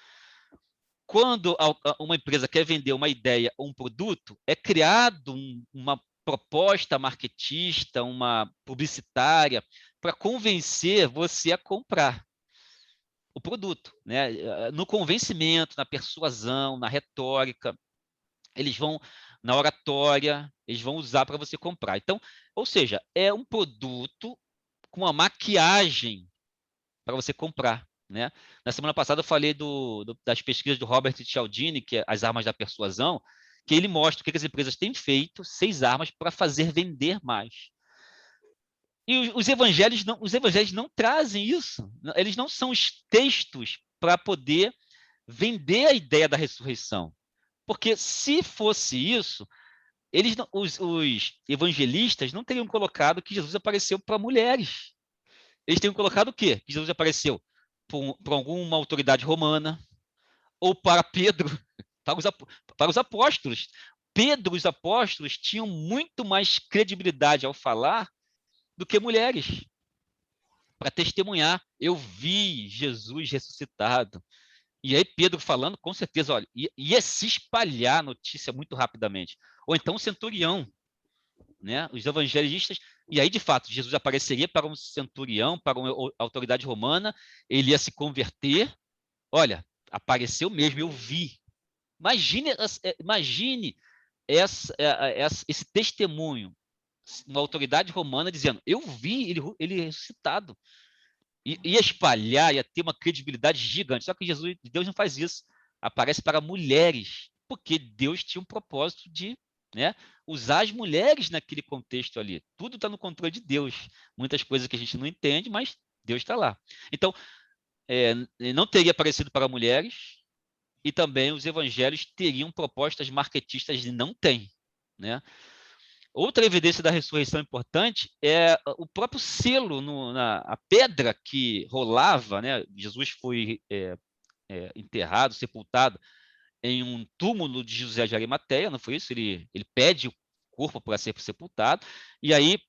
Quando uma empresa quer vender uma ideia ou um produto, é criado uma proposta marketista, uma publicitária, para convencer você a comprar o produto, né? No convencimento, na persuasão, na retórica, eles vão na oratória, eles vão usar para você comprar. Então, ou seja, é um produto com uma maquiagem para você comprar, né? Na semana passada eu falei das pesquisas do Robert Cialdini, que é as armas da persuasão, que ele mostra o que as empresas têm feito, 6 armas para fazer vender mais. E os evangelhos não trazem isso. Eles não são os textos para poder vender a ideia da ressurreição. Porque se fosse isso, os evangelistas não teriam colocado que Jesus apareceu para mulheres. Eles teriam colocado o quê? Que Jesus apareceu para alguma autoridade romana ou para Pedro, para os apóstolos. Pedro e os apóstolos tinham muito mais credibilidade ao falar do que mulheres, para testemunhar. Eu vi Jesus ressuscitado. E aí Pedro falando, com certeza, olha, ia se espalhar a notícia muito rapidamente. Ou então o centurião, né? Os evangelistas, e aí de fato Jesus apareceria para um centurião, para uma autoridade romana, ele ia se converter. Olha, apareceu mesmo, eu vi. Imagine esse testemunho, uma autoridade romana dizendo, eu vi ele ressuscitado. Ia espalhar, ia ter uma credibilidade gigante. Só que Deus não faz isso. Aparece para mulheres, porque Deus tinha um propósito de, né, usar as mulheres naquele contexto ali. Tudo está no controle de Deus. Muitas coisas que a gente não entende, mas Deus está lá. Então, não teria aparecido para mulheres, e também os evangelhos teriam propostas marketistas e não tem, né? Outra evidência da ressurreição importante é o próprio selo, a pedra que rolava, né? Jesus foi enterrado, sepultado em um túmulo de José de Arimateia, não foi isso? Ele pede o corpo para ser sepultado, e aí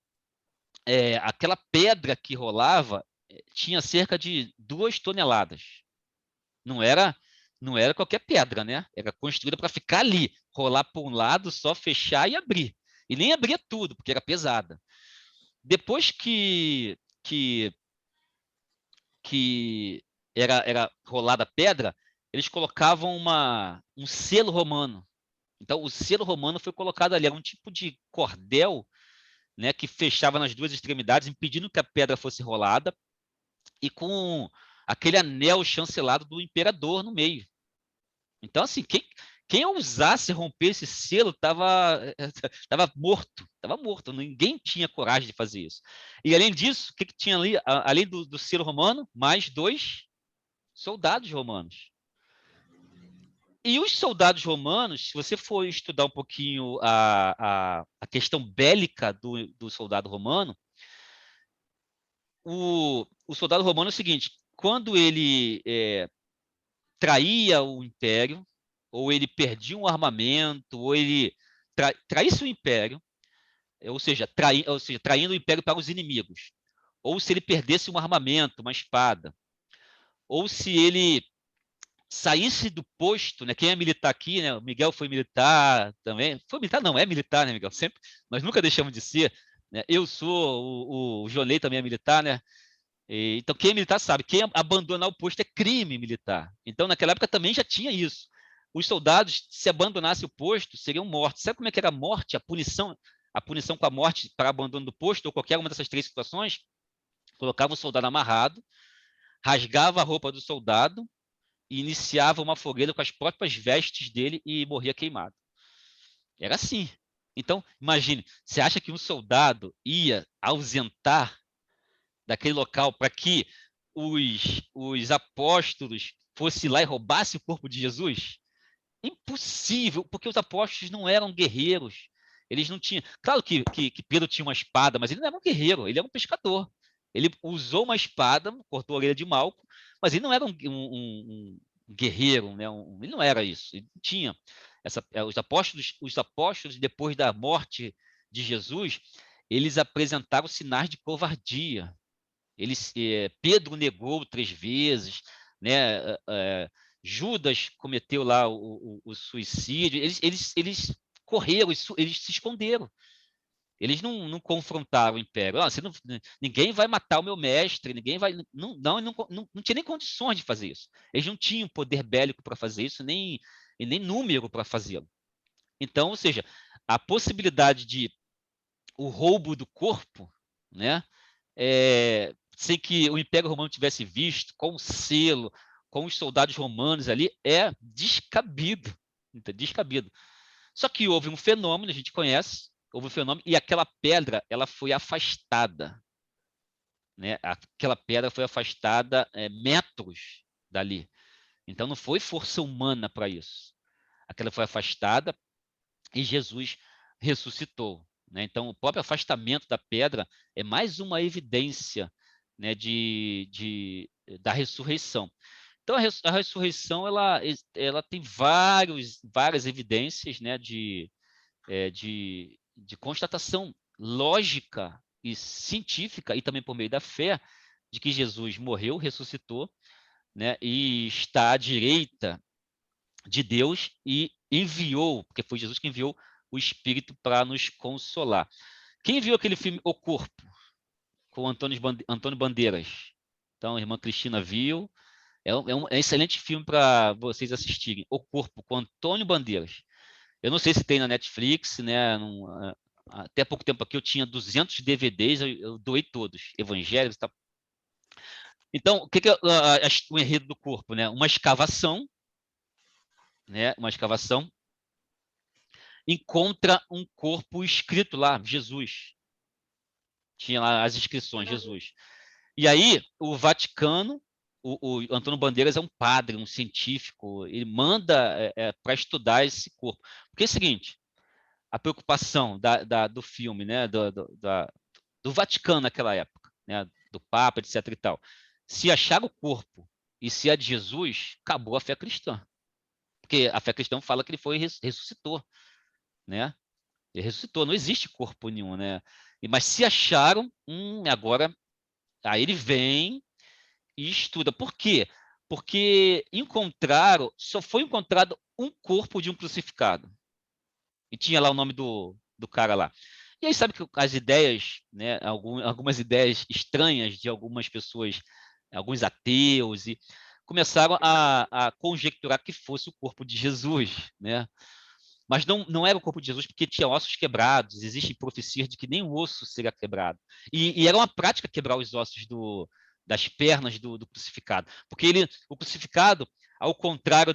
aquela pedra que rolava tinha cerca de 2 toneladas. Não era qualquer pedra, né? Era construída para ficar ali, rolar para um lado, só fechar e abrir. E nem abria tudo, porque era pesada. Depois que era rolada a pedra, eles colocavam um selo romano. Então, o selo romano foi colocado ali, era um tipo de cordel, né, que fechava nas 2 extremidades, impedindo que a pedra fosse rolada, e com aquele anel chancelado do imperador no meio. Então, assim, quem ousasse romper esse selo estava morto. Ninguém tinha coragem de fazer isso. E, além disso, o que tinha ali? Além do selo romano, mais 2 soldados romanos. E os soldados romanos, se você for estudar um pouquinho a questão bélica do soldado romano, o soldado romano é o seguinte: quando ele traía o império, ou ele perdia um armamento, ou ele traísse o império, ou seja, traindo o império para os inimigos, ou se ele perdesse um armamento, uma espada, ou se ele saísse do posto, né? Quem é militar aqui, né? O Miguel foi militar também. Foi militar? Não, é militar, né, Miguel? Sempre. Nós nunca deixamos de ser. Né? Eu sou, o Jonei também é militar, né? Então, quem é militar sabe, quem abandonar o posto é crime militar. Então, naquela época também já tinha isso. Os soldados, se abandonassem o posto, seriam mortos. Sabe como é que era a morte, a punição com a morte para abandono do posto, ou qualquer uma dessas 3 situações? Colocava o soldado amarrado, rasgava a roupa do soldado e iniciava uma fogueira com as próprias vestes dele e morria queimado. Era assim. Então, imagine, você acha que um soldado ia ausentar daquele local para que os apóstolos fossem lá e roubassem o corpo de Jesus? Impossível, porque os apóstolos não eram guerreiros. Eles não tinham. Claro que Pedro tinha uma espada, mas ele não era um guerreiro, ele era um pescador. Ele usou uma espada, cortou a orelha de Malco, mas ele não era um guerreiro, né? Ele não era isso. Ele não tinha. Os apóstolos, depois da morte de Jesus, eles apresentaram sinais de covardia. Pedro negou 3 vezes, né? Judas cometeu lá o suicídio. Eles correram, eles se esconderam. Eles não confrontaram o império. Ninguém vai matar o meu mestre, ninguém vai. Não tinha nem condições de fazer isso. Eles não tinham poder bélico para fazer isso, nem número para fazê-lo. Então, ou seja, a possibilidade de o roubo do corpo, né? Sem que o Império Romano tivesse visto, com o selo, com os soldados romanos ali, é descabido. Descabido. Só que houve um fenômeno, a gente conhece, houve um fenômeno, e aquela pedra ela foi afastada. Né? Aquela pedra foi afastada metros dali. Então não foi força humana para isso. Aquela foi afastada e Jesus ressuscitou. Né? Então, o próprio afastamento da pedra é mais uma evidência, né, da ressurreição. Então, a ressurreição ela tem várias evidências, né, de constatação lógica e científica, e também por meio da fé, de que Jesus morreu, ressuscitou, né, e está à direita de Deus e enviou, porque foi Jesus que enviou o Espírito para nos consolar. Quem viu aquele filme O Corpo, com Antônio Bandeiras? Então, a irmã Cristina viu. É um excelente filme para vocês assistirem. O Corpo, com Antônio Bandeiras. Eu não sei se tem na Netflix, né? Até pouco tempo aqui eu tinha 200 DVDs, eu doei todos, evangélicos e tal. Então, o que é o enredo do corpo? Né? Uma escavação, encontra um corpo escrito lá, Jesus. Tinha lá as inscrições, Jesus. E aí, o Vaticano, o Antônio Bandeiras é um padre, um científico, ele manda para estudar esse corpo. Porque é o seguinte, a preocupação do filme, né, do Vaticano naquela época, né, do Papa, etc. e tal. Se achar o corpo e se é de Jesus, acabou a fé cristã. Porque a fé cristã fala que ele ressuscitou, né? Ele ressuscitou, não existe corpo nenhum, né? Mas se acharam, agora, aí ele vem e estuda. Por quê? Porque só foi encontrado um corpo de um crucificado. E tinha lá o nome do cara lá. E aí sabe que as ideias, né, algumas ideias estranhas de algumas pessoas, alguns ateus, e começaram a conjecturar que fosse o corpo de Jesus, né? Mas não era o corpo de Jesus porque tinha ossos quebrados. Existem profecias de que nem o osso seria quebrado. E era uma prática quebrar os ossos das pernas do crucificado. Porque o crucificado, ao contrário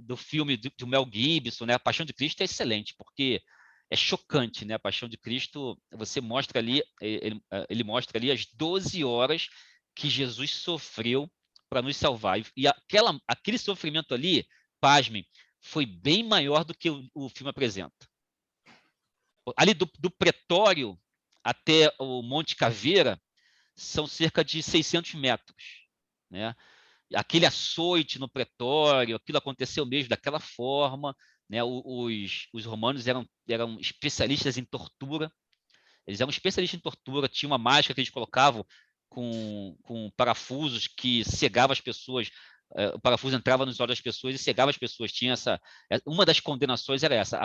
do filme do Mel Gibson, né, A Paixão de Cristo é excelente, porque é chocante, né? A Paixão de Cristo, você mostra ali, ele mostra ali as 12 horas que Jesus sofreu para nos salvar. E aquele sofrimento ali, pasmem, foi bem maior do que o filme apresenta. Ali do Pretório até o Monte Caveira são cerca de 600 metros. Né? Aquele açoite no Pretório, aquilo aconteceu mesmo daquela forma. Né? Os romanos eram especialistas em tortura. Eles eram especialistas em tortura. Tinha uma máscara que eles colocavam com parafusos que cegava as pessoas. O parafuso entrava nos olhos das pessoas e cegava as pessoas. Tinha uma das condenações era essa.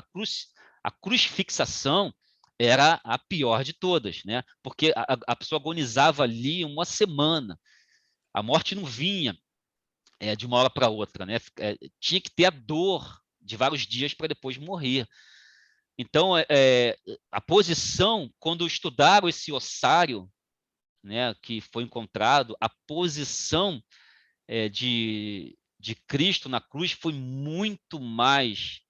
A crucifixação era a pior de todas, né? Porque a pessoa agonizava ali uma semana. A morte não vinha de uma hora para outra, né? Tinha que ter a dor de vários dias para depois morrer. Então, a posição, quando estudaram esse ossário, né, que foi encontrado, a posição de Cristo na cruz foi muito mais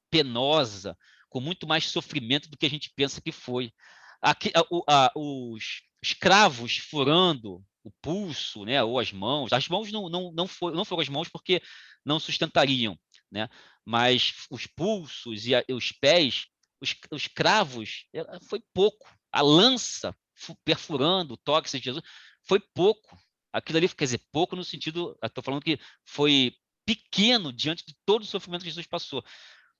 penosa, com muito mais sofrimento do que a gente pensa que foi. Aqui, os escravos furando o pulso, né, ou as mãos não foram as mãos porque não sustentariam, né, mas os pulsos e os pés, os cravos, foi pouco. A lança perfurando o tórax de Jesus foi pouco. Aquilo ali, quer dizer, pouco no sentido, estou falando que foi pequeno diante de todo o sofrimento que Jesus passou.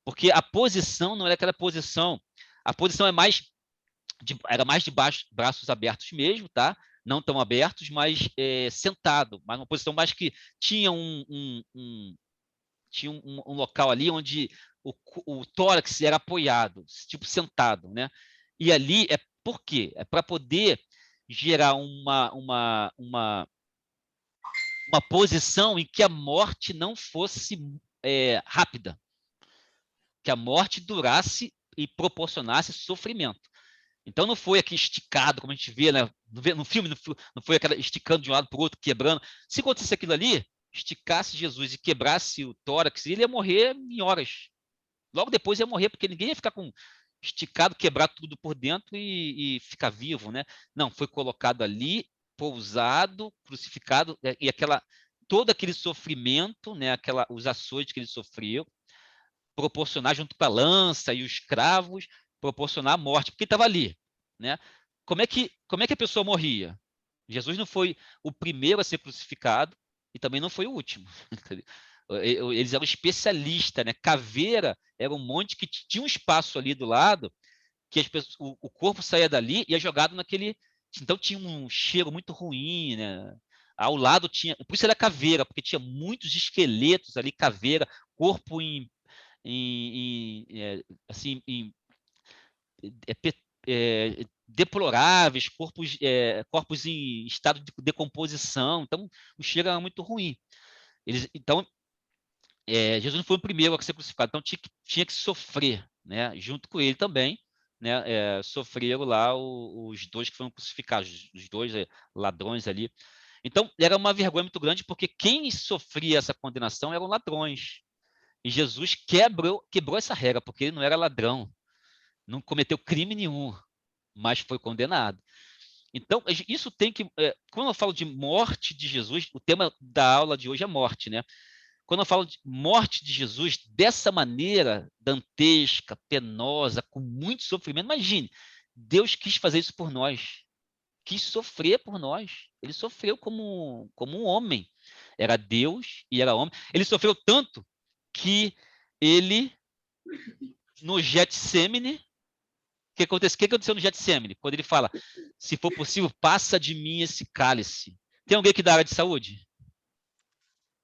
Porque a posição não era aquela posição. A posição era mais de braços abertos mesmo, tá? Não tão abertos, mas sentado. Mas uma posição mais que tinha tinha um local ali onde o tórax era apoiado, tipo sentado, né? E ali por quê? É para poder gerar uma posição em que a morte não fosse rápida, que a morte durasse e proporcionasse sofrimento. Então não foi aqui esticado, como a gente vê, né? No filme, não foi aquela esticando de um lado para o outro, quebrando. Se acontecesse aquilo ali, esticasse Jesus e quebrasse o tórax, ele ia morrer em horas. Logo depois ia morrer, porque ninguém ia ficar com esticado, quebrar tudo por dentro e ficar vivo, né? Não, foi colocado ali, pousado, crucificado, e todo aquele sofrimento, né? Os açoites que ele sofreu, proporcionar, junto com a lança e os cravos, proporcionar a morte, porque estava ali, né? Como é que a pessoa morria? Jesus não foi o primeiro a ser crucificado e também não foi o último. Eles eram especialistas, né? Caveira era um monte que tinha um espaço ali do lado que o corpo saía dali e ia jogado naquele. Então tinha um cheiro muito ruim, né? Ao lado tinha. Por isso era caveira, porque tinha muitos esqueletos ali, caveira, corpo assim, deploráveis, corpos em estado de decomposição. Então, o cheiro era muito ruim. Então, Jesus não foi o primeiro a ser crucificado, então tinha que sofrer, né? Junto com ele também, né? Sofreram lá os dois que foram crucificados, os dois ladrões ali. Então, era uma vergonha muito grande, porque quem sofria essa condenação eram ladrões. E Jesus quebrou essa regra, porque ele não era ladrão, não cometeu crime nenhum, mas foi condenado. Então, isso tem que. Quando eu falo de morte de Jesus, o tema da aula de hoje é morte, né? Quando eu falo de morte de Jesus dessa maneira dantesca, penosa, com muito sofrimento, imagine, Deus quis fazer isso por nós, quis sofrer por nós. Ele sofreu como um homem. Era Deus e era homem. Ele sofreu tanto que ele, no Getsemane, o que aconteceu no Getsemane? Quando ele fala, se for possível, passa de mim esse cálice. Tem alguém aqui da área de saúde?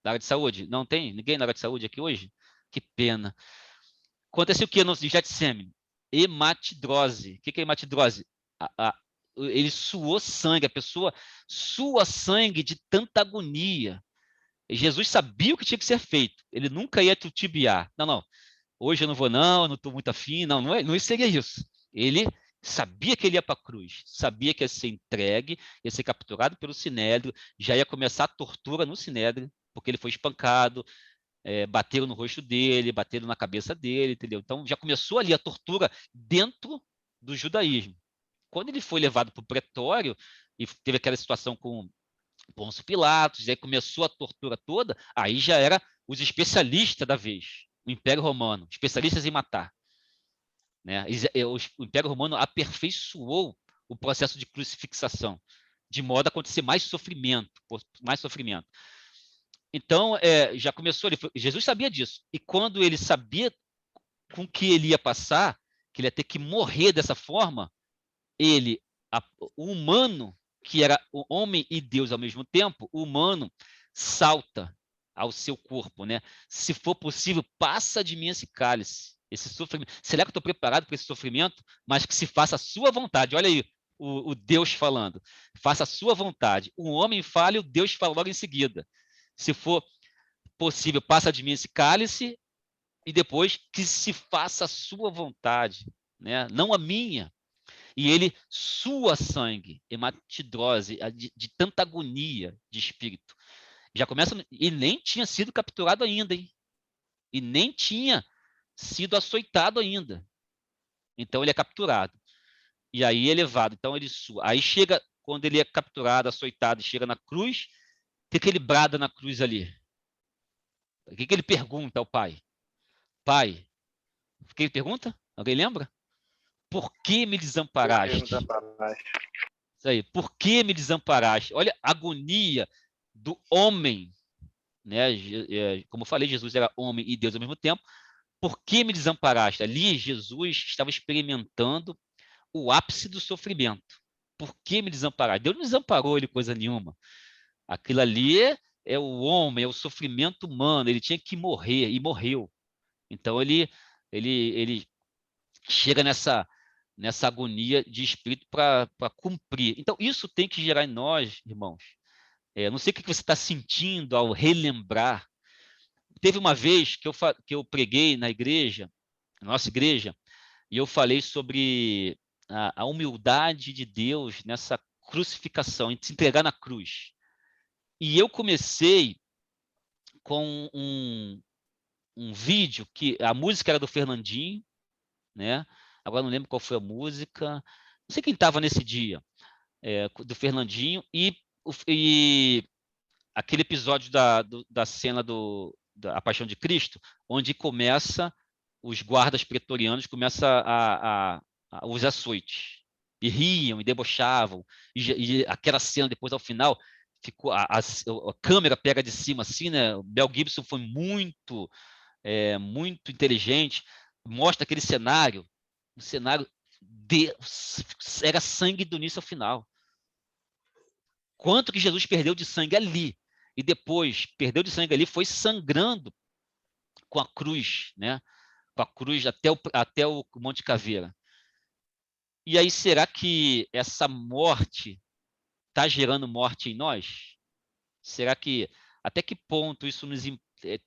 Da área de saúde? Não tem? Ninguém na área de saúde aqui hoje? Que pena. Aconteceu o que no Getsemane? Hematidrose. O que é hematidrose? Ele suou sangue, a pessoa sua sangue de tanta agonia. E Jesus sabia o que tinha que ser feito. Ele nunca ia titubear. Não. Hoje eu não vou, não estou muito afim. Não seria isso. Ele sabia que ele ia para a cruz, sabia que ia ser entregue, ia ser capturado pelo Sinédrio, já ia começar a tortura no Sinédrio, porque ele foi espancado, bateram no rosto dele, bateram na cabeça dele, entendeu? Então já começou ali a tortura dentro do judaísmo. Quando ele foi levado para o pretório e teve aquela situação com Pôncio Pilatos, aí começou a tortura toda, aí já era os especialistas da vez, o Império Romano, especialistas em matar. Né? O Império Romano aperfeiçoou o processo de crucifixação, de modo a acontecer mais sofrimento. Então, já começou ali. Jesus sabia disso. E quando ele sabia com que ele ia passar, que ele ia ter que morrer dessa forma, o humano, que era o homem e Deus ao mesmo tempo, o humano salta ao seu corpo, né? Se for possível, passa de mim esse cálice. esse sofrimento. Será que eu estou preparado para esse sofrimento? Mas que se faça a sua vontade. Olha aí o Deus falando. Faça a sua vontade. O homem fala e o Deus fala logo em seguida. Se for possível, passa de mim esse cálice e depois que se faça a sua vontade, né? Não a minha. E ele sua sangue, hematidrose, de tanta agonia de espírito. Já começa, ele nem tinha sido capturado ainda, hein? E nem tinha sido açoitado ainda. Então ele é capturado. E aí é levado. Então ele sua. Aí chega, quando ele é capturado, açoitado, e chega na cruz, o que ele brada na cruz ali? O que ele pergunta ao pai? Pai, o que ele pergunta? Alguém lembra? Por que me desamparaste? Isso aí. Por que me desamparaste? Olha a agonia do homem, né? Como eu falei, Jesus era homem e Deus ao mesmo tempo. Por que me desamparaste? Ali Jesus estava experimentando o ápice do sofrimento. Por que me desamparaste? Deus não desamparou ele coisa nenhuma. Aquilo ali é o homem, é o sofrimento humano. Ele tinha que morrer e morreu. Então ele chega nessa agonia de espírito para cumprir. Então, isso tem que gerar em nós, irmãos. Não sei o que você está sentindo ao relembrar. Teve uma vez que eu preguei na igreja, na nossa igreja, e eu falei sobre a humildade de Deus nessa crucificação, em se entregar na cruz. E eu comecei com um vídeo que a música era do Fernandinho, né? Agora não lembro qual foi a música, não sei quem estava nesse dia, do Fernandinho, e aquele episódio da cena da Paixão de Cristo, onde começa os guardas pretorianos, começa os açoites, e riam, e debochavam, e aquela cena depois ao final, ficou a câmera pega de cima assim, né? O Mel Gibson foi muito inteligente, mostra aquele cenário, um cenário era sangue do início ao final. Quanto que Jesus perdeu de sangue ali, e depois perdeu de sangue ali, foi sangrando com a cruz, né? Com a cruz até o Monte Caveira. E aí, será que essa morte está gerando morte em nós? Será que, até que ponto isso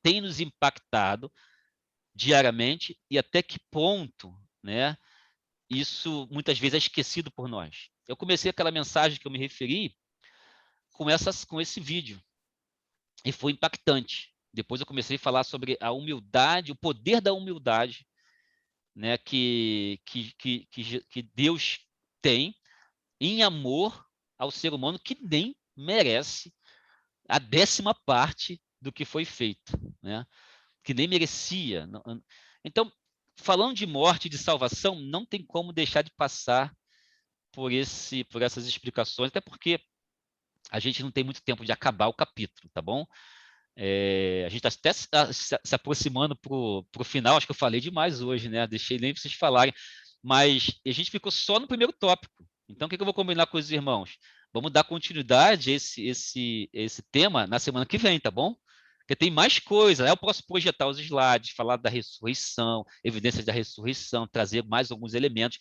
tem nos impactado diariamente, e até que ponto, né, isso muitas vezes é esquecido por nós? Eu comecei aquela mensagem que eu me referi com esse vídeo, e foi impactante. Depois eu comecei a falar sobre a humildade, o poder da humildade, né, que Deus tem em amor ao ser humano, que nem merece a 10ª parte do que foi feito, né? Que nem merecia. Então, falando de morte e de salvação, não tem como deixar de passar por essas explicações, até porque a gente não tem muito tempo de acabar o capítulo, tá bom? A gente está até se aproximando para o final, acho que eu falei demais hoje, né? Deixei nem vocês falarem, mas a gente ficou só no primeiro tópico. Então, o que eu vou combinar com os irmãos? Vamos dar continuidade a esse tema na semana que vem, tá bom? Porque tem mais coisa. Eu posso projetar os slides, falar da ressurreição, evidências da ressurreição, trazer mais alguns elementos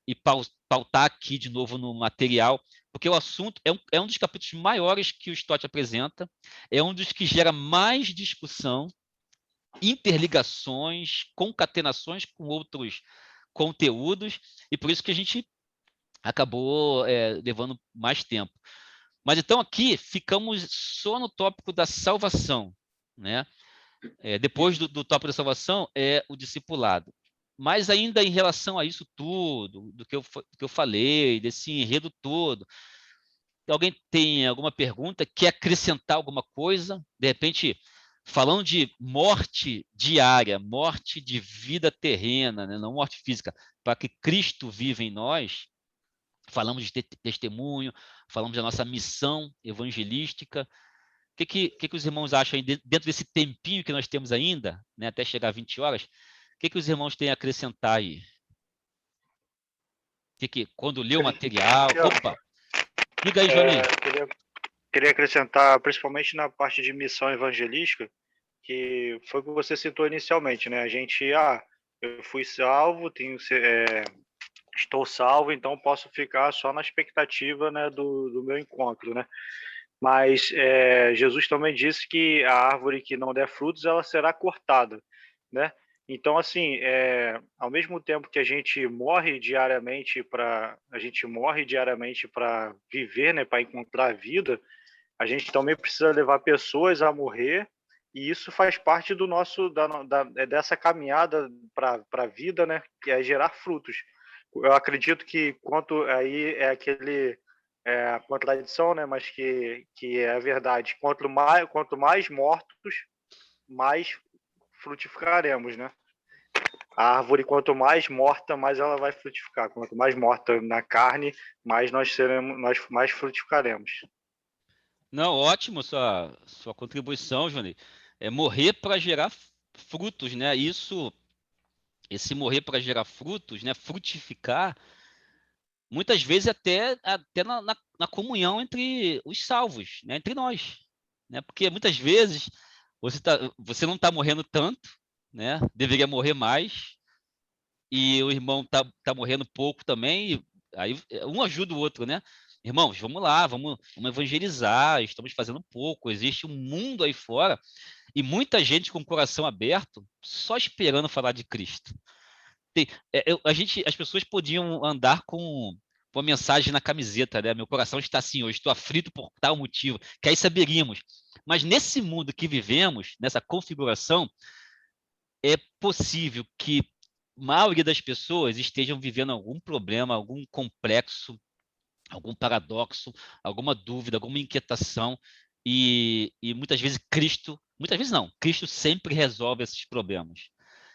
e pautar aqui de novo no material, porque o assunto é um dos capítulos maiores que o Stott apresenta, é um dos que gera mais discussão, interligações, concatenações com outros conteúdos, e por isso que a gente acabou levando mais tempo. Mas então aqui ficamos só no tópico da salvação, né? Depois do tópico da salvação é o discipulado. Mas ainda em relação a isso tudo, do que eu falei, desse enredo todo, alguém tem alguma pergunta? Quer acrescentar alguma coisa? De repente, falando de morte diária, morte de vida terrena, né? Não morte física, para que Cristo viva em nós, falamos de testemunho, falamos da nossa missão evangelística. O que os irmãos acham aí, dentro desse tempinho que nós temos ainda, né, até chegar a 20 horas, o que os irmãos têm a acrescentar aí? Quando lê o material... Opa! Diga aí, Johnny. Queria acrescentar, principalmente na parte de missão evangelística, que foi o que você citou inicialmente, né? A gente, eu fui salvo, estou salvo, então posso ficar só na expectativa, né, do meu encontro, né? Mas Jesus também disse que a árvore que não der frutos, ela será cortada, né? Então, assim, ao mesmo tempo que a gente morre diariamente para viver, né, para encontrar a vida, a gente também precisa levar pessoas a morrer, e isso faz parte do nosso dessa caminhada para a vida, né, que é gerar frutos. Eu acredito que quanto aí a contradição, né, mas que é a verdade. Quanto mais mortos, mais frutificaremos, né? A árvore, quanto mais morta, mais ela vai frutificar. Quanto mais morta na carne, mais nós mais frutificaremos. Não, ótimo sua contribuição, Johnny. É morrer para gerar frutos, né? Esse morrer para gerar frutos, né? Frutificar, muitas vezes até na comunhão entre os salvos, né? Entre nós, né? Porque muitas vezes você não está morrendo tanto, né? Deveria morrer mais, e o irmão tá morrendo pouco também, e aí um ajuda o outro, né? Irmãos, vamos lá, vamos evangelizar, estamos fazendo pouco, existe um mundo aí fora, e muita gente com o coração aberto, só esperando falar de Cristo. As pessoas podiam andar com uma mensagem na camiseta, né? Meu coração está assim, eu estou aflito por tal motivo, que aí saberíamos. Mas nesse mundo que vivemos, nessa configuração, é possível que a maioria das pessoas estejam vivendo algum problema, algum complexo, algum paradoxo, alguma dúvida, alguma inquietação, e muitas vezes muitas vezes não, Cristo sempre resolve esses problemas.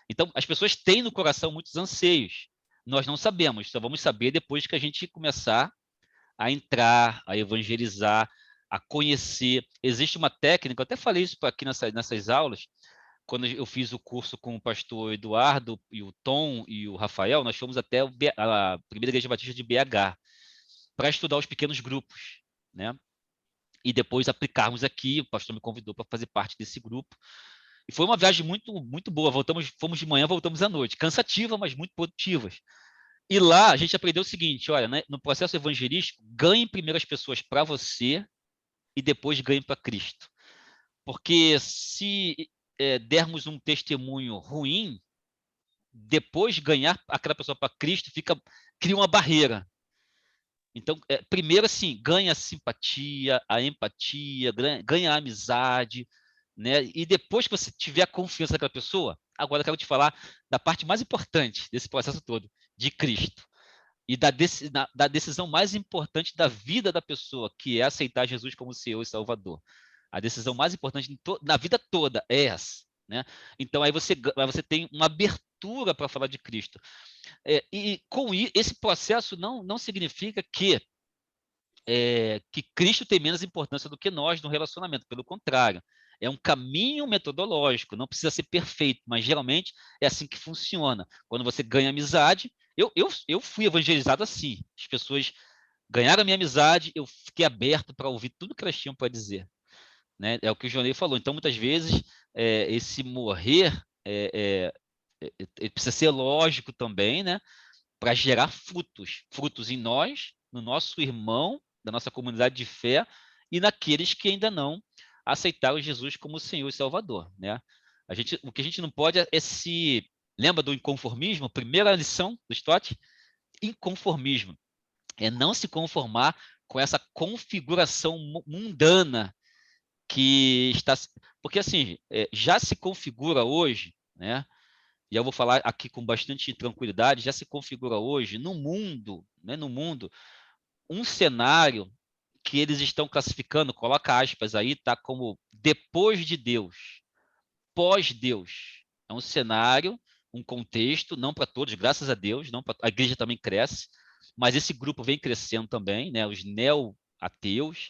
Então, as pessoas têm no coração muitos anseios. Nós não sabemos, só vamos saber depois que a gente começar a entrar, a evangelizar, a conhecer. Existe uma técnica, eu até falei isso aqui nessas aulas, quando eu fiz o curso com o pastor Eduardo e o Tom e o Rafael, nós fomos até a Primeira Igreja Batista de BH para estudar os pequenos grupos, né? E depois aplicarmos aqui. O pastor me convidou para fazer parte desse grupo. E foi uma viagem muito, muito boa. Fomos de manhã, voltamos à noite. Cansativa, mas muito produtivas. E lá a gente aprendeu o seguinte: olha, né, no processo evangelístico, ganhe primeiro as pessoas para você e depois ganhe para Cristo. Porque se dermos um testemunho ruim, depois ganhar aquela pessoa para Cristo cria uma barreira. Então, primeiro, assim, ganha a simpatia, a empatia, ganha a amizade, né? E depois que você tiver a confiança daquela pessoa, agora eu quero te falar da parte mais importante desse processo todo, de Cristo. E da decisão mais importante da vida da pessoa, que é aceitar Jesus como Senhor e Salvador. A decisão mais importante na vida toda é essa, né? Então, aí você tem uma abertura para falar de Cristo. E com esse processo não significa que Cristo tem menos importância do que nós no relacionamento. Pelo contrário, é um caminho metodológico, não precisa ser perfeito, mas geralmente é assim que funciona. Quando você ganha amizade, eu fui evangelizado assim. As pessoas ganharam a minha amizade, eu fiquei aberto para ouvir tudo que elas tinham para dizer, né? É o que o Jonei falou. Então, muitas vezes, esse morrer precisa ser lógico também, né? Para gerar frutos em nós, no nosso irmão, da nossa comunidade de fé, e naqueles que ainda não aceitaram Jesus como Senhor e Salvador, né? O que a gente não pode lembra do inconformismo? Primeira lição do Stott? Inconformismo. É não se conformar com essa configuração mundana que está... Porque, assim, já se configura hoje, né? E eu vou falar aqui com bastante tranquilidade, já se configura hoje no mundo, né, um cenário que eles estão classificando, coloca aspas aí, tá, como depois de Deus, pós-Deus. É um cenário, um contexto, não para todos, graças a Deus, não a igreja também cresce, mas esse grupo vem crescendo também, né, os neo-ateus,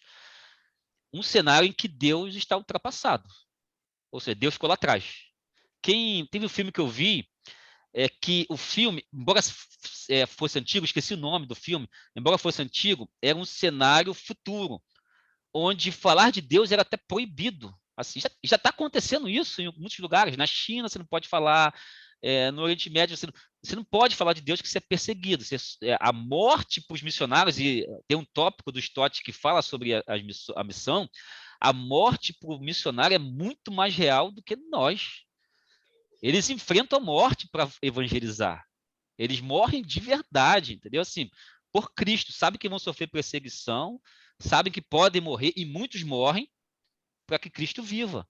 um cenário em que Deus está ultrapassado, ou seja, Deus ficou lá atrás. Teve um filme que eu vi, que o filme, embora fosse antigo, esqueci o nome do filme, embora fosse antigo, era um cenário futuro, onde falar de Deus era até proibido. Assim, já está acontecendo isso em muitos lugares. Na China você não pode falar, no Oriente Médio, você não pode falar de Deus que você é perseguido. A morte para os missionários, e tem um tópico do Stott que fala sobre a missão, a morte para o missionário é muito mais real do que nós. Eles enfrentam a morte para evangelizar. Eles morrem de verdade, entendeu? Assim, por Cristo. Sabem que vão sofrer perseguição, sabem que podem morrer, e muitos morrem para que Cristo viva.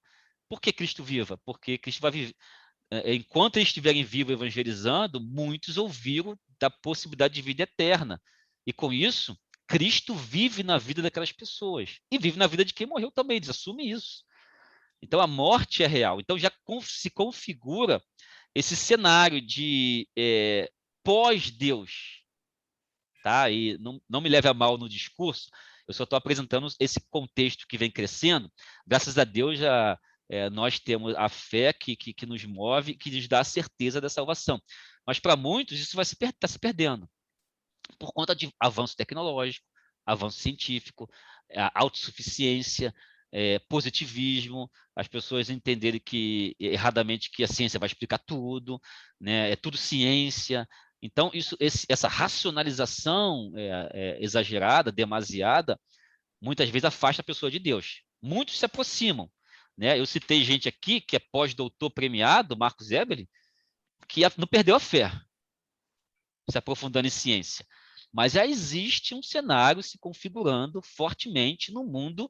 Por que Cristo viva? Porque Cristo vai viver. Enquanto eles estiverem vivos evangelizando, muitos ouviram da possibilidade de vida eterna. E com isso, Cristo vive na vida daquelas pessoas. E vive na vida de quem morreu também, eles assumem isso. Então, a morte é real. Então, já se configura esse cenário de pós-Deus. Tá? E não me leve a mal no discurso, eu só estou apresentando esse contexto que vem crescendo. Graças a Deus, nós temos a fé que nos move, que nos dá a certeza da salvação. Mas, para muitos, isso vai estar se perdendo por conta de avanço tecnológico, avanço científico, autossuficiência, positivismo, as pessoas entenderem erradamente que a ciência vai explicar tudo, né? É tudo ciência. Então, essa racionalização exagerada, demasiada, muitas vezes afasta a pessoa de Deus. Muitos se aproximam. Né? Eu citei gente aqui que é pós-doutor premiado, Marcos Eberle, que não perdeu a fé, se aprofundando em ciência. Mas já existe um cenário se configurando fortemente no mundo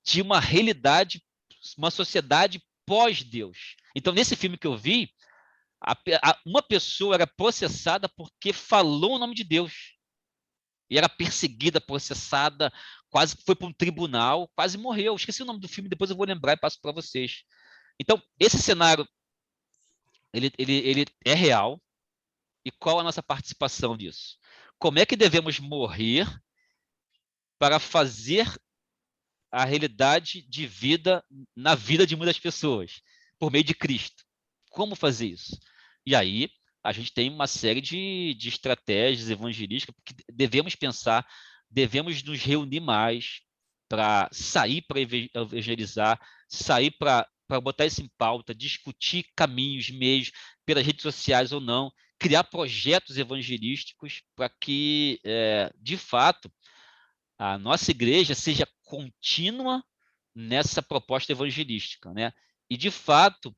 de uma realidade, uma sociedade pós-Deus. Então, nesse filme que eu vi, uma pessoa era processada porque falou o nome de Deus. E era perseguida, processada, quase foi para um tribunal, quase morreu. Esqueci o nome do filme, depois eu vou lembrar e passo para vocês. Então, esse cenário, ele é real. E qual a nossa participação nisso? Como é que devemos morrer para fazer a realidade de vida na vida de muitas pessoas, por meio de Cristo? Como fazer isso? E aí, a gente tem uma série de estratégias evangelísticas que devemos pensar, devemos nos reunir mais para sair para evangelizar, sair para botar isso em pauta, discutir caminhos, meios, pelas redes sociais ou não, criar projetos evangelísticos para que, de fato, a nossa igreja seja contínua nessa proposta evangelística, né? E, de fato,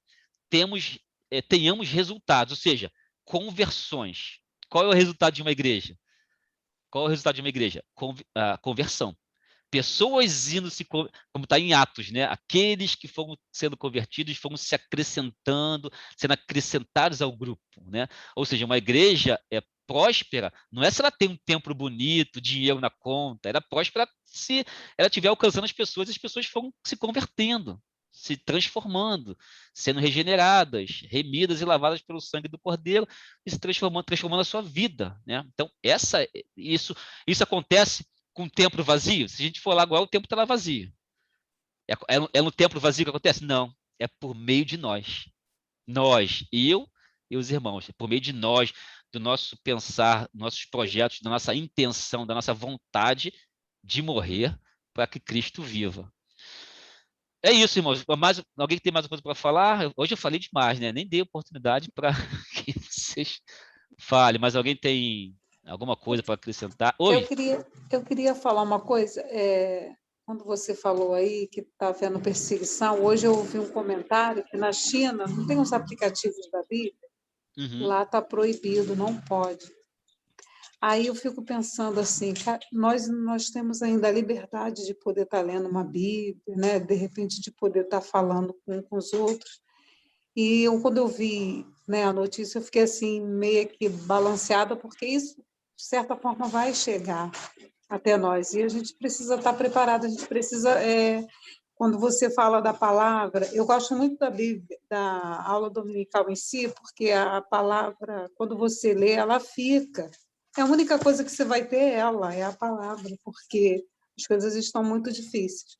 tenhamos resultados, ou seja, conversões. Qual é o resultado de uma igreja? Qual é o resultado de uma igreja? Conversão. Pessoas indo como está em Atos, né? Aqueles que foram sendo convertidos foram se acrescentando, sendo acrescentados ao grupo, né? Ou seja, uma igreja próspera, não é se ela tem um templo bonito, dinheiro na conta, ela é próspera se ela estiver alcançando as pessoas foram se convertendo, se transformando, sendo regeneradas, remidas e lavadas pelo sangue do Cordeiro, e se transformando a sua vida, né? Então, isso acontece com o templo vazio. Se a gente for lá agora, o templo está lá vazio. É no templo vazio que acontece? Não. É por meio de nós. Nós, eu e os irmãos. É por meio de nós, do nosso pensar, nossos projetos, da nossa intenção, da nossa vontade de morrer para que Cristo viva. É isso, irmãos. Alguém tem mais uma coisa para falar? Hoje eu falei demais, né? Nem dei oportunidade para que vocês falem, mas alguém tem alguma coisa para acrescentar? Oi? Eu queria falar uma coisa. Quando você falou aí que está havendo perseguição, hoje eu ouvi um comentário que na China não tem os aplicativos da Bíblia, lá está proibido, não pode. Aí eu fico pensando assim, nós temos ainda a liberdade de poder estar lendo uma Bíblia, né? De repente de poder estar falando com os outros. E quando eu vi, né, a notícia, eu fiquei assim meio que balanceada, porque isso, de certa forma, vai chegar até nós. E a gente precisa estar preparado, a gente precisa... Quando você fala da palavra, eu gosto muito da Bíblia, da aula dominical em si, porque a palavra, quando você lê, ela fica... A única coisa que você vai ter é a palavra, porque as coisas estão muito difíceis.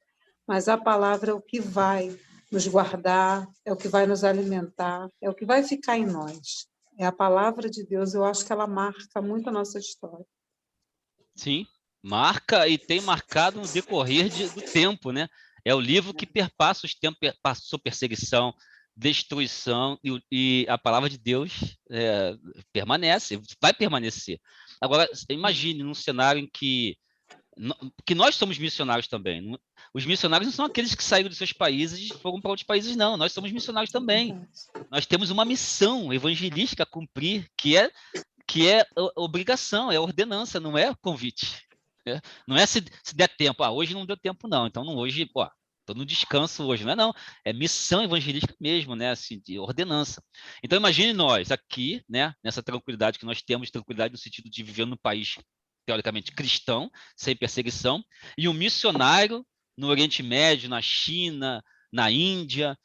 Mas a palavra é o que vai nos guardar, é o que vai nos alimentar, é o que vai ficar em nós. É a palavra de Deus, eu acho que ela marca muito a nossa história. Sim, marca e tem marcado no decorrer do tempo, né? É o livro que perpassa os tempos, passou perseguição, destruição, e a palavra de Deus permanece, vai permanecer. Agora, imagine num cenário em que nós somos missionários também. Os missionários não são aqueles que saíram dos seus países e foram para outros países, não. Nós somos missionários também. Nós temos uma missão evangelística a cumprir, que é obrigação, é ordenança, não é convite. Não é se der tempo. Hoje não deu tempo, não. Então, hoje, estou no descanso hoje. Não. É missão evangelística mesmo, né? Assim, de ordenança. Então, imagine nós aqui, né? Nessa tranquilidade que nós temos, tranquilidade no sentido de viver num país teoricamente cristão, sem perseguição, e um missionário no Oriente Médio, na China, na Índia,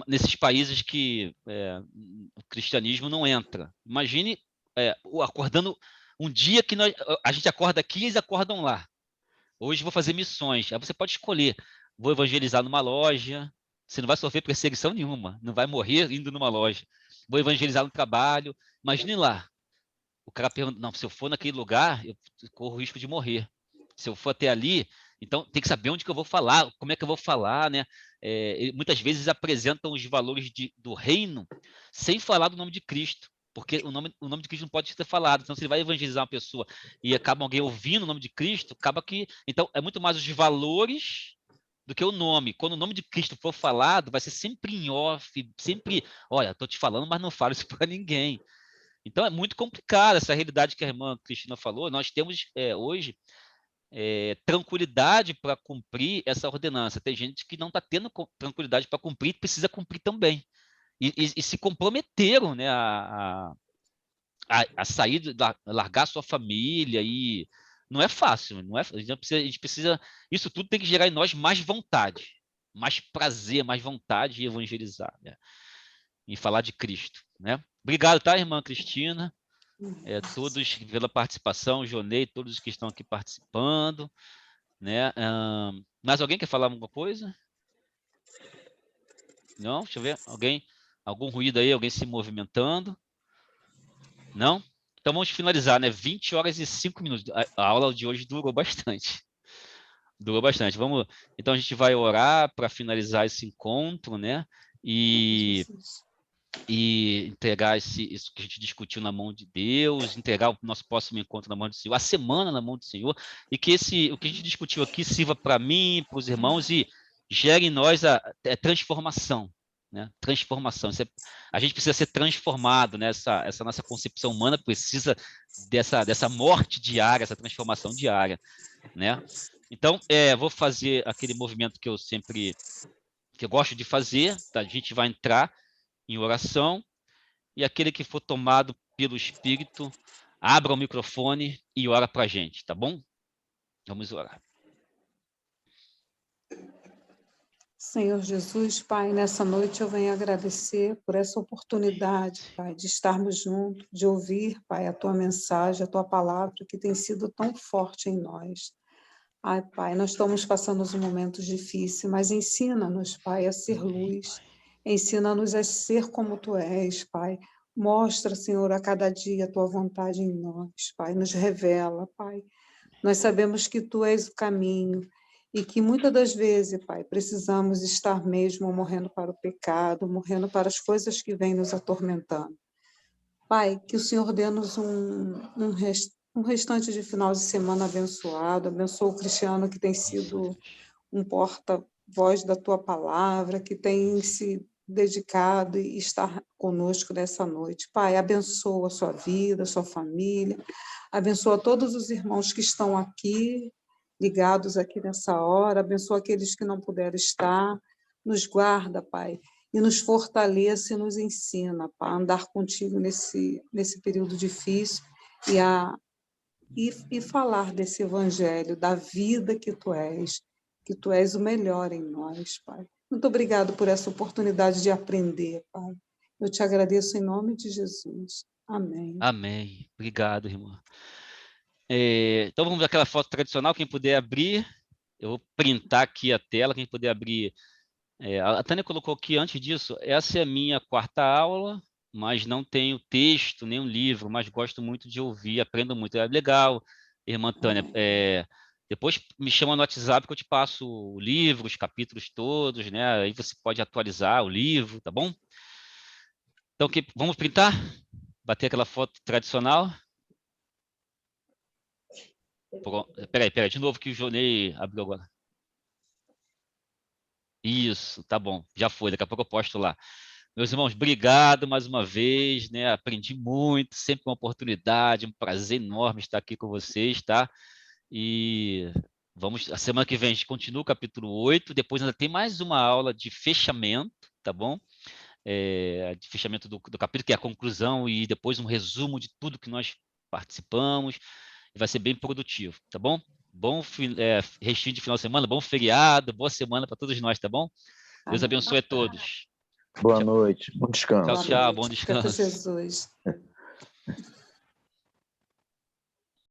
nesses países que o cristianismo não entra. Imagine acordando um dia que a gente acorda aqui e eles acordam lá. Hoje vou fazer missões. Aí você pode escolher. Vou evangelizar numa loja. Você não vai sofrer perseguição nenhuma. Não vai morrer indo numa loja. Vou evangelizar no trabalho. Imagine lá. O cara pergunta, não, se eu for naquele lugar, eu corro o risco de morrer. Se eu for até ali, então tem que saber onde que eu vou falar, como é que eu vou falar, né? Muitas vezes apresentam os valores do reino sem falar do nome de Cristo, porque o nome de Cristo não pode ser falado. Então, se ele vai evangelizar uma pessoa e acaba alguém ouvindo o nome de Cristo, acaba que... Então, é muito mais os valores do que o nome. Quando o nome de Cristo for falado, vai ser sempre em off, sempre, olha, estou te falando, mas não falo isso para ninguém. Então, é muito complicado essa realidade que a irmã Cristina falou. Nós temos hoje tranquilidade para cumprir essa ordenança. Tem gente que não está tendo tranquilidade para cumprir, precisa cumprir também. E se comprometeram, né, a sair, largar sua família. E não é fácil. Não é, a gente precisa... Isso tudo tem que gerar em nós mais vontade, mais prazer, mais vontade de evangelizar, né, e falar de Cristo, né? Obrigado, tá, irmã Cristina? Todos pela participação, Jonei, todos que estão aqui participando, né? Mais alguém quer falar alguma coisa? Não? Deixa eu ver. Algum ruído aí? Alguém se movimentando? Não? Então vamos finalizar, né? 20 horas e 5 minutos. A aula de hoje durou bastante. Durou bastante. Então a gente vai orar para finalizar esse encontro, né? E entregar isso que a gente discutiu na mão de Deus, entregar o nosso próximo encontro na mão do Senhor, a semana na mão do Senhor, e que o que a gente discutiu aqui sirva para mim, para os irmãos, e gere em nós a transformação, né? Transformação. A gente precisa ser transformado, né? Essa nossa concepção humana precisa dessa morte diária, essa transformação diária, né? Então, vou fazer aquele movimento que eu gosto de fazer, tá? A gente vai entrar em oração, e aquele que for tomado pelo Espírito, abra o microfone e ora para a gente, tá bom? Vamos orar. Senhor Jesus, Pai, nessa noite eu venho agradecer por essa oportunidade, Pai, de estarmos juntos, de ouvir, Pai, a Tua mensagem, a Tua palavra, que tem sido tão forte em nós. Ai, Pai, nós estamos passando uns momentos difíceis, mas ensina-nos, Pai, a ser luz. Ensina-nos a ser como Tu és, Pai. Mostra, Senhor, a cada dia a Tua vontade em nós, Pai. Nos revela, Pai. Nós sabemos que Tu és o caminho e que muitas das vezes, Pai, precisamos estar mesmo morrendo para o pecado, morrendo para as coisas que vêm nos atormentando. Pai, que o Senhor dê-nos um restante de final de semana abençoado. Abençoa o Cristiano, que tem sido um porta-voz da Tua palavra, que tem se dedicado e está conosco nessa noite. Pai, abençoa a sua vida, a sua família, abençoa todos os irmãos que estão aqui, ligados aqui nessa hora, abençoa aqueles que não puderam estar, nos guarda, Pai, e nos fortalece e nos ensina, Pai, a andar contigo nesse período difícil e falar desse evangelho, da vida que Tu és o melhor em nós, Pai. Muito obrigado por essa oportunidade de aprender, Pai. Eu te agradeço em nome de Jesus. Amém. Amém. Obrigado, irmã. Então vamos ver aquela foto tradicional, quem puder abrir. Eu vou printar aqui a tela, quem puder abrir. A Tânia colocou aqui antes disso, essa é a minha 4ª aula, mas não tenho texto, nem um livro, mas gosto muito de ouvir, aprendo muito. É legal, irmã Tânia. Depois me chama no WhatsApp que eu te passo o livro, os capítulos todos, né? Aí você pode atualizar o livro, tá bom? Então, vamos printar? Bater aquela foto tradicional? Peraí, de novo que o Jonei abriu agora. Isso, tá bom, já foi, daqui a pouco eu posto lá. Meus irmãos, obrigado mais uma vez, né? Aprendi muito, sempre uma oportunidade, um prazer enorme estar aqui com vocês, tá? E a semana que vem a gente continua o capítulo 8, depois ainda tem mais uma aula de fechamento, tá bom? De fechamento do capítulo, que é a conclusão, e depois um resumo de tudo que nós participamos. Vai ser bem produtivo, tá bom? Bom restinho de final de semana, bom feriado, boa semana para todos nós, tá bom? Deus abençoe a todos. Boa noite, bom descanso. Tchau, bom descanso. Jesus.